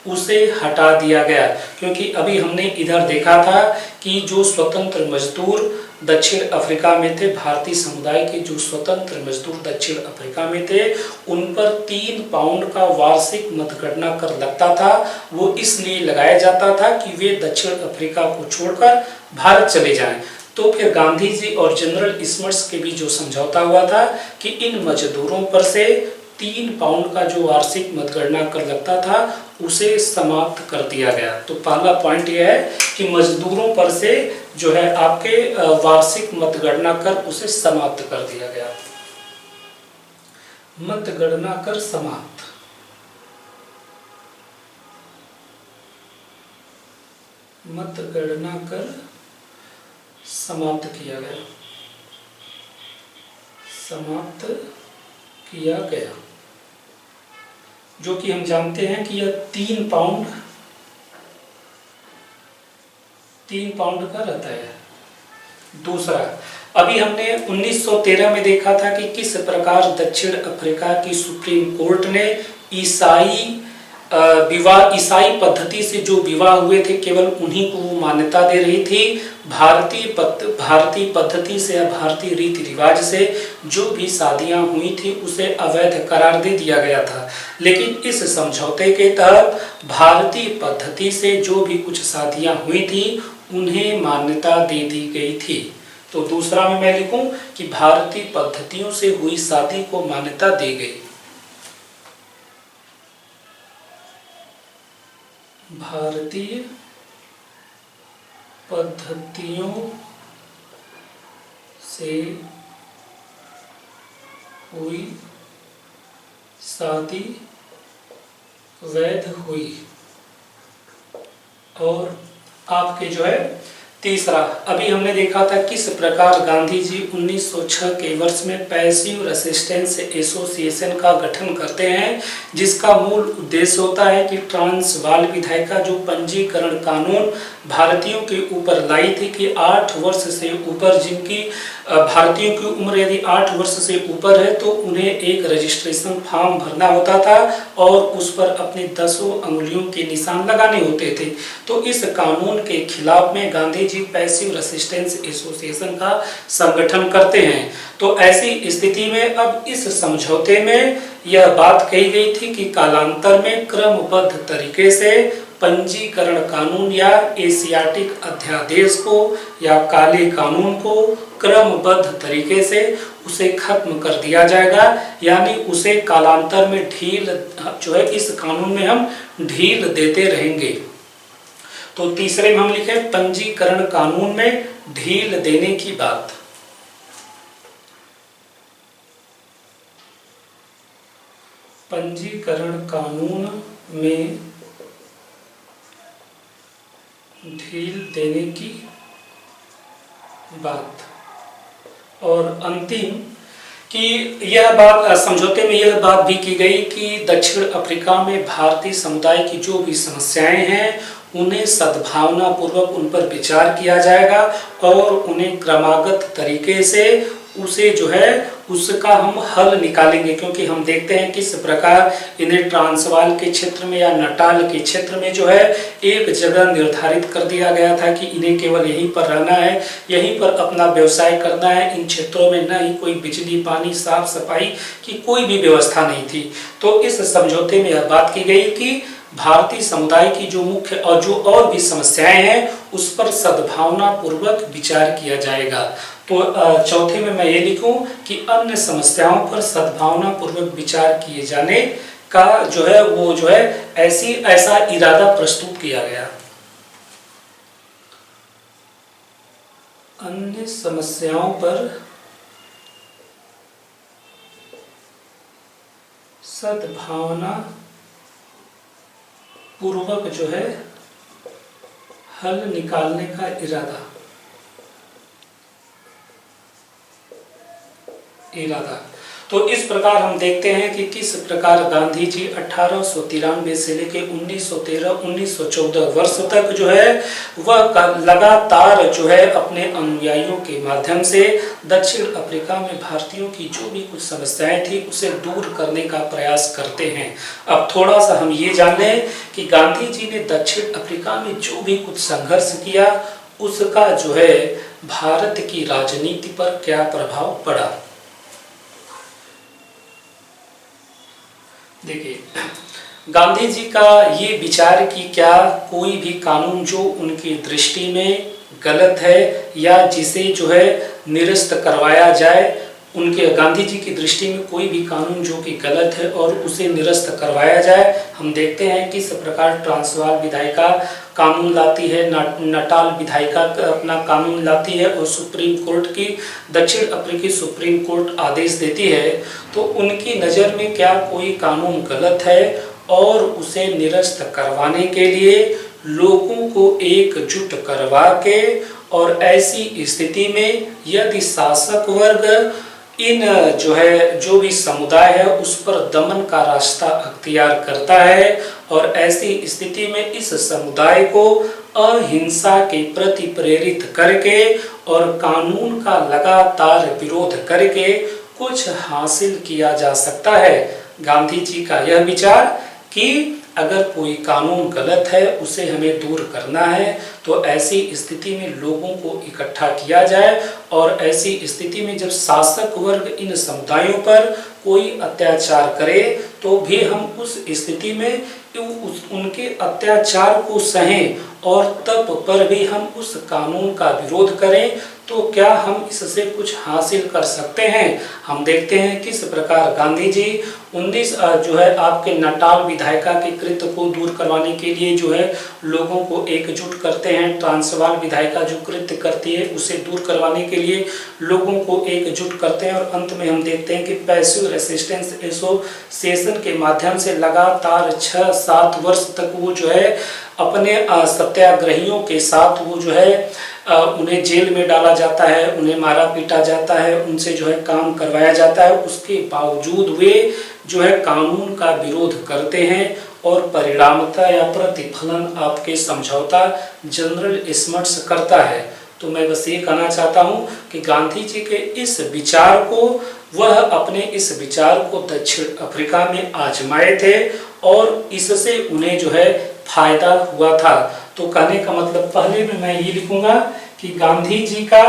उसे हटा दिया गया, क्योंकि अभी हमने इधर देखा था कि जो स्वतंत्र मजदूर दक्षिण अफ्रीका में थे, भारतीय समुदाय के जो स्वतंत्र मजदूर दक्षिण अफ्रीका में थे, उन पर 3 पाउंड का वार्षिक मतगणना कर लगता था। वो इसलिए लगाया जाता था कि वे दक्षिण अफ्रीका को छोड़कर भारत चले जाएं। तो फिर गांधी जी और जनरल स्मिट्स के बीच जो समझौता हुआ था कि इन मजदूरों पर से 3 पाउंड का जो वार्षिक मतगणना कर लगता था उसे समाप्त कर दिया गया। तो पहला पॉइंट यह है कि मजदूरों पर से जो है आपके वार्षिक मतगणना कर उसे समाप्त कर दिया गया। मतगणना कर समाप्त, मतगणना कर समाप्त किया गया, समाप्त किया गया, जो कि हम जानते हैं कि यह 3 पाउंड का रहता है। दूसरा, अभी हमने 1913 में देखा था कि किस प्रकार दक्षिण अफ्रीका की सुप्रीम कोर्ट ने ईसाई पद्धति से जो विवाह हुए थे केवल उन्हीं को वो मान्यता दे रही थी। भारतीय पद्धति से या भारतीय रीति रिवाज से जो भी शादियां हुई थी उसे अवैध करार दे दिया गया था। लेकिन इस समझौते के तहत भारतीय पद्धति से जो भी कुछ शादियां हुई थी उन्हें मान्यता दे दी गई थी। तो दूसरा में मैं लिखूं कि भारतीय पद्धतियों से हुई शादी को मान्यता दी गई। भारतीय पद्धतियों से हुई शादी वैध हुई। और आपके जो है तीसरा, अभी हमने देखा था किस प्रकार गांधी जी 1906 के वर्ष में पैसिव रेसिस्टेंस एसोसिएशन का गठन करते हैं, जिसका मूल उद्देश्य होता है कि ट्रांसवाल विधायिका जो पंजीकरण कानून भारतीयों के ऊपर लाई थी कि 8 वर्ष से ऊपर जिनकी भारतीयों की उम्र यदि 8 वर्ष से ऊपर है तो उन्हें एक रजिस्ट्रेशन फॉर्म भरना होता था और उस पर अपने 10 अंगुलियों के निशान लगाने होते थे। तो इस कानून के खिलाफ में Gandhi ji passive resistance association का संगठन करते हैं। तो ऐसी स्थिति में अब इस समझौते में यह बात कही गई थी कि कालांतर में क्रमबद्ध तरीके से पंजीकरण कानून या एशियाटिक अध्यादेश को या काले कानून को क्रमबद्ध तरीके से उसे खत्म कर दिया जाएगा, यानी उसे कालांतर में ढील जो है इस कानून में हम ढील देते रहेंगे। तो तीसरे में हम लिखे पंजीकरण कानून में ढील देने की बात। पंजीकरण कानून में ढील देने की बात। और अंतिम कि यह बात समझौते में यह बात भी की गई कि दक्षिण अफ्रीका में भारतीय समुदाय की जो भी समस्याएं हैं उन्हें सद्भावना पूर्वक उन पर विचार किया जाएगा और उन्हें क्रमागत तरीके से उसे जो है उसका हम हल निकालेंगे। क्योंकि हम देखते हैं किस प्रकार इन्हें ट्रांसवाल के क्षेत्र में या नटाल के क्षेत्र में जो है एक जगह निर्धारित कर दिया गया था कि इन्हें केवल यहीं पर रहना है, यहीं पर अपना व्यवसाय करना है। इन क्षेत्रों में न ही कोई बिजली, पानी, साफ सफाई की कोई भी व्यवस्था नहीं थी। तो इस समझौते में यह बात की गई कि भारतीय समुदाय की जो मुख्य और जो और भी समस्याएं हैं उस पर सद्भावना पूर्वक विचार किया जाएगा। तो चौथे में मैं ये लिखूं कि अन्य समस्याओं पर सद्भावना पूर्वक विचार किए जाने का जो है वो जो है ऐसा इरादा प्रस्तुत किया गया। अन्य समस्याओं पर सद्भावना पूर्वक जो है हल निकालने का इरादा। तो इस प्रकार हम देखते हैं कि किस प्रकार गांधी जी 1893 से लेकर 1913-1914 वर्ष तक जो है वह लगातार जो है अपने अनुयायियों के माध्यम से दक्षिण अफ्रीका में भारतीयों की जो भी कुछ समस्याएं थी उसे दूर करने का प्रयास करते हैं। अब थोड़ा सा हम ये जान लें कि गांधी जी ने दक्षिण अफ्रीका में जो भी कुछ संघर्ष किया उसका जो है भारत की राजनीति पर क्या प्रभाव पड़ा। देखिए, गांधी जी का ये विचार कि क्या कोई भी कानून जो उनकी दृष्टि में गलत है या जिसे जो है निरस्त करवाया जाए, उनके गांधी जी की दृष्टि में कोई भी कानून जो कि गलत है और उसे निरस्त करवाया जाए। हम देखते हैं किस प्रकार ट्रांसवाल विधायिका कानून लाती है, नटाल विधायिका अपना कानून लाती है और सुप्रीम कोर्ट की दक्षिण अफ्रीकी सुप्रीम कोर्ट आदेश देती है। तो उनकी नज़र में क्या कोई कानून गलत है और उसे निरस्त करवाने के लिए लोगों को एकजुट करवा के, और ऐसी स्थिति में यदि शासक वर्ग इन जो है जो भी समुदाय है उस पर दमन का रास्ता अख्तियार करता है और ऐसी स्थिति में इस समुदाय को अहिंसा के प्रति प्रेरित करके और कानून का लगातार विरोध करके कुछ हासिल किया जा सकता है। गांधी जी का यह विचार कि अगर कोई कानून गलत है उसे हमें दूर करना है तो ऐसी स्थिति में लोगों को इकट्ठा किया जाए और ऐसी स्थिति में जब शासक वर्ग इन समुदायों पर कोई अत्याचार करे तो भी हम उस स्थिति में उनके अत्याचार को सहें और तब पर भी हम उस कानून का विरोध करें तो क्या हम इससे कुछ हासिल कर सकते हैं। हम देखते हैं किस प्रकार गांधी जी 19 जो है आपके नटाल विधायिका के कृत्य को दूर करवाने के लिए जो है लोगों को एकजुट करते हैं। ट्रांसवाल विधायिका जो कृत्य करती है उसे दूर करवाने के लिए लोगों को एकजुट करते हैं और अंत में हम देखते हैं कि पैसिव रेसिस्टेंस एसोसिएशन के माध्यम से लगातार 6-7 वर्ष तक वो जो है अपने सत्याग्रहियों के साथ वो जो है उन्हें जेल में डाला जाता है, उन्हें मारा पीटा जाता है, उनसे जो है काम करवाया जाता है। उसके बावजूद वे जो है कानून का विरोध करते हैं और परिणामता या प्रतिफलन आपके समझौता जनरल स्मट्स करता है। तो मैं बस ये कहना चाहता हूँ कि गांधी जी के इस विचार को वह अपने इस विचार को दक्षिण अफ्रीका में आजमाए थे और इससे उन्हें जो है फायदा हुआ था। तो कहने का मतलब पहले में मैं ये लिखूंगा कि गांधी जी का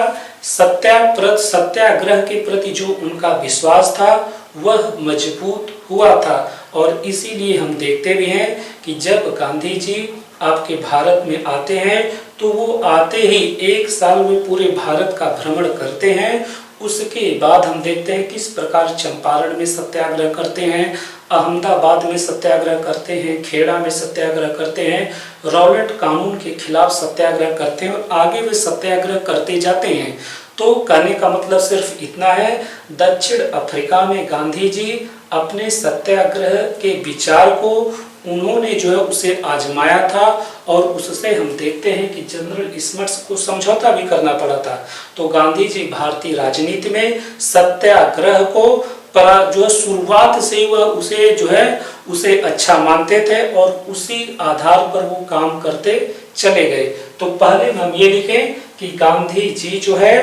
सत्याग्रह के प्रति जो उनका विश्वास था वह मजबूत हुआ था और इसीलिए हम देखते भी हैं कि जब गांधी जी आपके भारत में आते हैं तो वो आते ही 1 साल में पूरे भारत का भ्रमण करते हैं। उसके बाद हम देखते हैं किस प्रकार चंपारण में सत्याग्रह करते हैं, अहमदाबाद में सत्याग्रह करते हैं, खेड़ा में सत्याग्रह करते हैं, रॉलेट कानून के खिलाफ सत्याग्रह करते हैं और आगे वे सत्याग्रह करते जाते हैं। तो कहने का मतलब सिर्फ इतना है, दक्षिण अफ्रीका में गांधी जी अपने सत्याग्रह के विचार को उन्होंने जो है उसे आजमाया था और उससे हम देखते हैं कि जनरल स्मट्स को समझौता भी करना पड़ा था। तो गांधी जी भारतीय राजनीति में सत्याग्रह को जो शुरुआत से वह उसे जो है उसे अच्छा मानते थे और उसी आधार पर वो काम करते चले गए। तो पहले हम ये लिखें कि गांधी जी जो है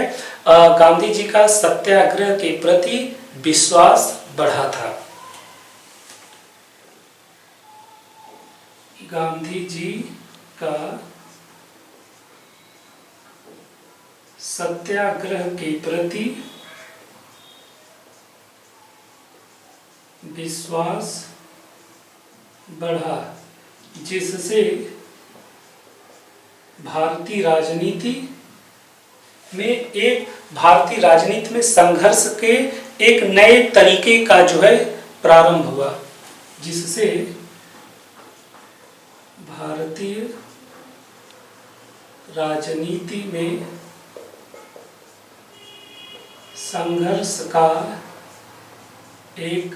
गांधी जी का सत्याग्रह के प्रति विश्वास बढ़ा था। गांधी जी का सत्याग्रह के प्रति विश्वास बढ़ा जिससे भारतीय राजनीति में संघर्ष के एक नए तरीके का जो है प्रारंभ हुआ, जिससे भारतीय राजनीति में संघर्ष का एक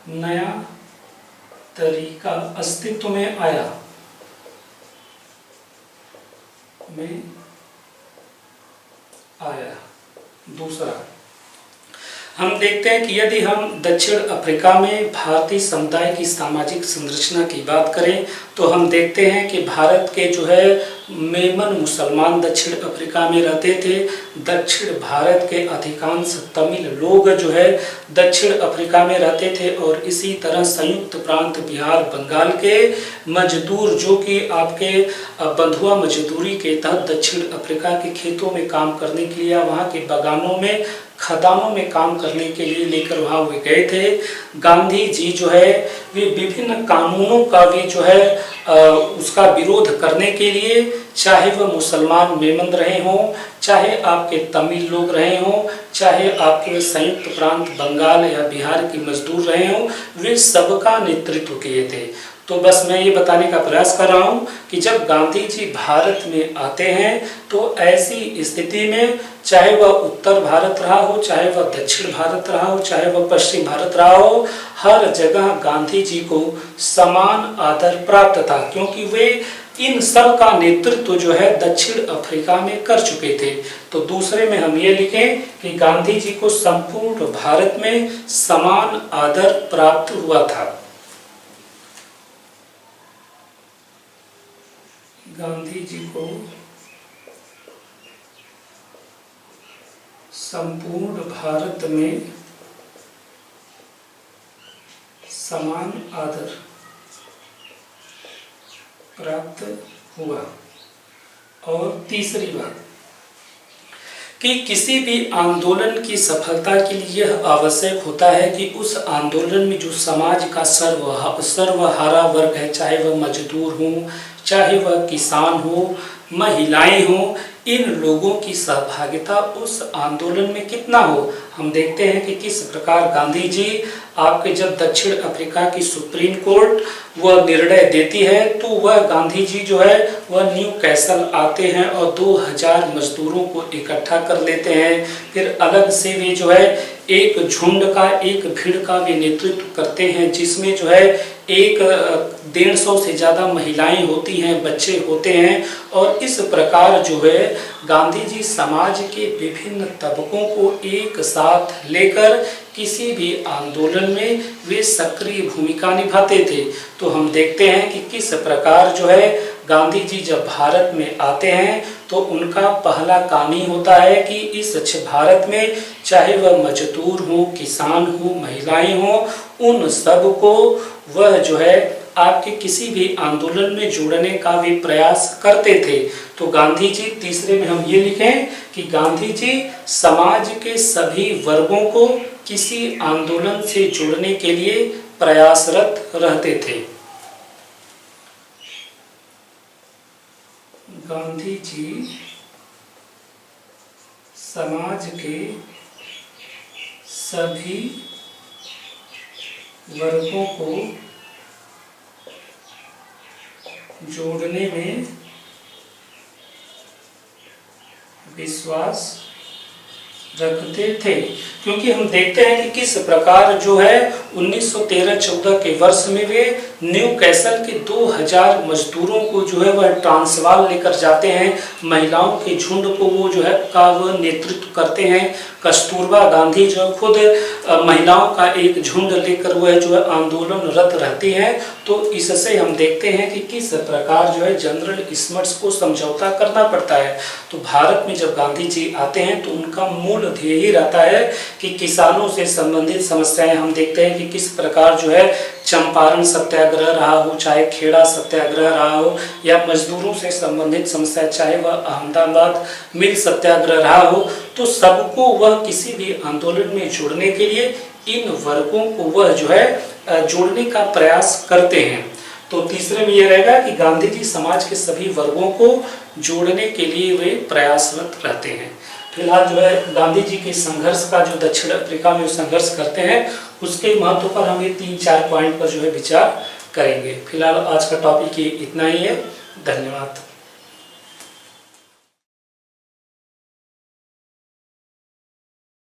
नया तरीका अस्तित्व में आया, दूसरा हम देखते हैं कि यदि हम दक्षिण अफ्रीका में भारतीय समुदाय की सामाजिक संरचना की बात करें तो हम देखते हैं कि भारत के जो है मेमन मुसलमान दक्षिण अफ्रीका में रहते थे। दक्षिण भारत के अधिकांश तमिल लोग जो है दक्षिण अफ्रीका में रहते थे और इसी तरह संयुक्त प्रांत बिहार बंगाल के मजदूर जो कि आपके बंधुआ मजदूरी के तहत दक्षिण अफ्रीका के खेतों में काम करने के लिए, वहाँ के बागानों में खदानों में काम करने के लिए लेकर वहाँ वे गए थे। गांधी जी जो है वे विभिन्न कानूनों का भी जो है उसका विरोध करने के लिए, चाहे वह मुसलमान मेमन रहे हों, चाहे आपके तमिल लोग रहे हों, चाहे आपके संयुक्त प्रांत बंगाल या बिहार के मजदूर रहे हों, वे सबका नेतृत्व किए थे। तो बस मैं ये बताने का प्रयास कर रहा हूँ कि जब गांधी जी भारत में आते हैं तो ऐसी स्थिति में चाहे वह उत्तर भारत रहा हो, चाहे वह दक्षिण भारत रहा हो, चाहे वह पश्चिम भारत रहा हो, हर जगह गांधी जी को समान आदर प्राप्त था, क्योंकि वे इन सब का नेतृत्व जो है दक्षिण अफ्रीका में कर चुके थे। तो दूसरे में हम ये लिखें कि गांधी जी को संपूर्ण भारत में समान आदर प्राप्त हुआ था। गांधी जी को संपूर्ण भारत में समान आदर प्राप्त हुआ। और तीसरी बात कि किसी भी आंदोलन की सफलता के लिए यह आवश्यक होता है कि उस आंदोलन में जो समाज का सर्वहारा वर्ग है, चाहे वह मजदूर हो, चाहे वह किसान हो, महिलाएं हो, इन लोगों की सहभागिता उस आंदोलन में कितना हो। हम देखते हैं कि किस प्रकार गांधी जी आपके जब दक्षिण अफ्रीका की सुप्रीम कोर्ट वह निर्णय देती है तो वह गांधी जी जो है वह न्यू कैसल आते हैं और 2000 मजदूरों को इकट्ठा कर लेते हैं। फिर अलग से वे जो है एक झुंड का, एक भीड़ का भी नेतृत्व करते हैं, जिसमें जो है 150 से ज़्यादा महिलाएं होती हैं, बच्चे होते हैं। और इस प्रकार जो है गांधी जी समाज के विभिन्न तबकों को एक साथ लेकर किसी भी आंदोलन में वे सक्रिय भूमिका निभाते थे। तो हम देखते हैं कि किस प्रकार जो है गांधी जी जब भारत में आते हैं तो उनका पहला काम ही होता है कि इस अच्छे भारत में चाहे वह मजदूर हो, किसान हो, महिलाएं हो, उन सब को वह जो है आपके किसी भी आंदोलन में जोड़ने का भी प्रयास करते थे। तो गांधी जी, तीसरे में हम ये लिखें कि गांधी जी समाज के सभी वर्गों को किसी आंदोलन से जोड़ने के लिए प्रयासरत रहते थे। गांधी जी समाज के सभी वर्गों को जोड़ने में विश्वास रखते थे, क्योंकि हम देखते हैं कि किस प्रकार जो है 1913-14 के वर्ष में वे न्यू कैसल के 2000 मजदूरों को जो है वह ट्रांसवाल लेकर जाते हैं। महिलाओं के झुंड को वो जो है का वह नेतृत्व करते हैं। कस्तूरबा गांधी जो खुद महिलाओं का एक झुंड लेकर वह जो है आंदोलनरत रहती हैं। तो इससे हम देखते हैं कि किस प्रकार जो है जनरल स्मर्ट्स को समझौता करना पड़ता है। तो भारत में जब गांधी जी आते हैं तो उनका मूल ध्येय ही रहता है कि किसानों से संबंधित समस्याएं, हम देखते हैं कि किस प्रकार जो है चंपारण सत्याग्रह रहा हो, चाहे खेड़ा सत्याग्रह रहा हो, या मजदूरों से संबंधित समस्या चाहे वह अहमदाबाद मिल सत्याग्रह रहा हो, तो सबको वह किसी भी आंदोलन में जोड़ने के लिए इन वर्गों को वह जो है जोड़ने का प्रयास करते हैं। तो तीसरे में यह रहेगा कि गांधी जी समाज के सभी वर्गों को जोड़ने के लिए वे प्रयासरत रहते हैं। फिलहाल जो है गांधी जी के संघर्ष का जो दक्षिण अफ्रीका में संघर्ष करते हैं उसके महत्व पर हम ये 3-4 पॉइंट पर जो है विचार करेंगे। फिलहाल आज का टॉपिक ये इतना ही है। धन्यवाद।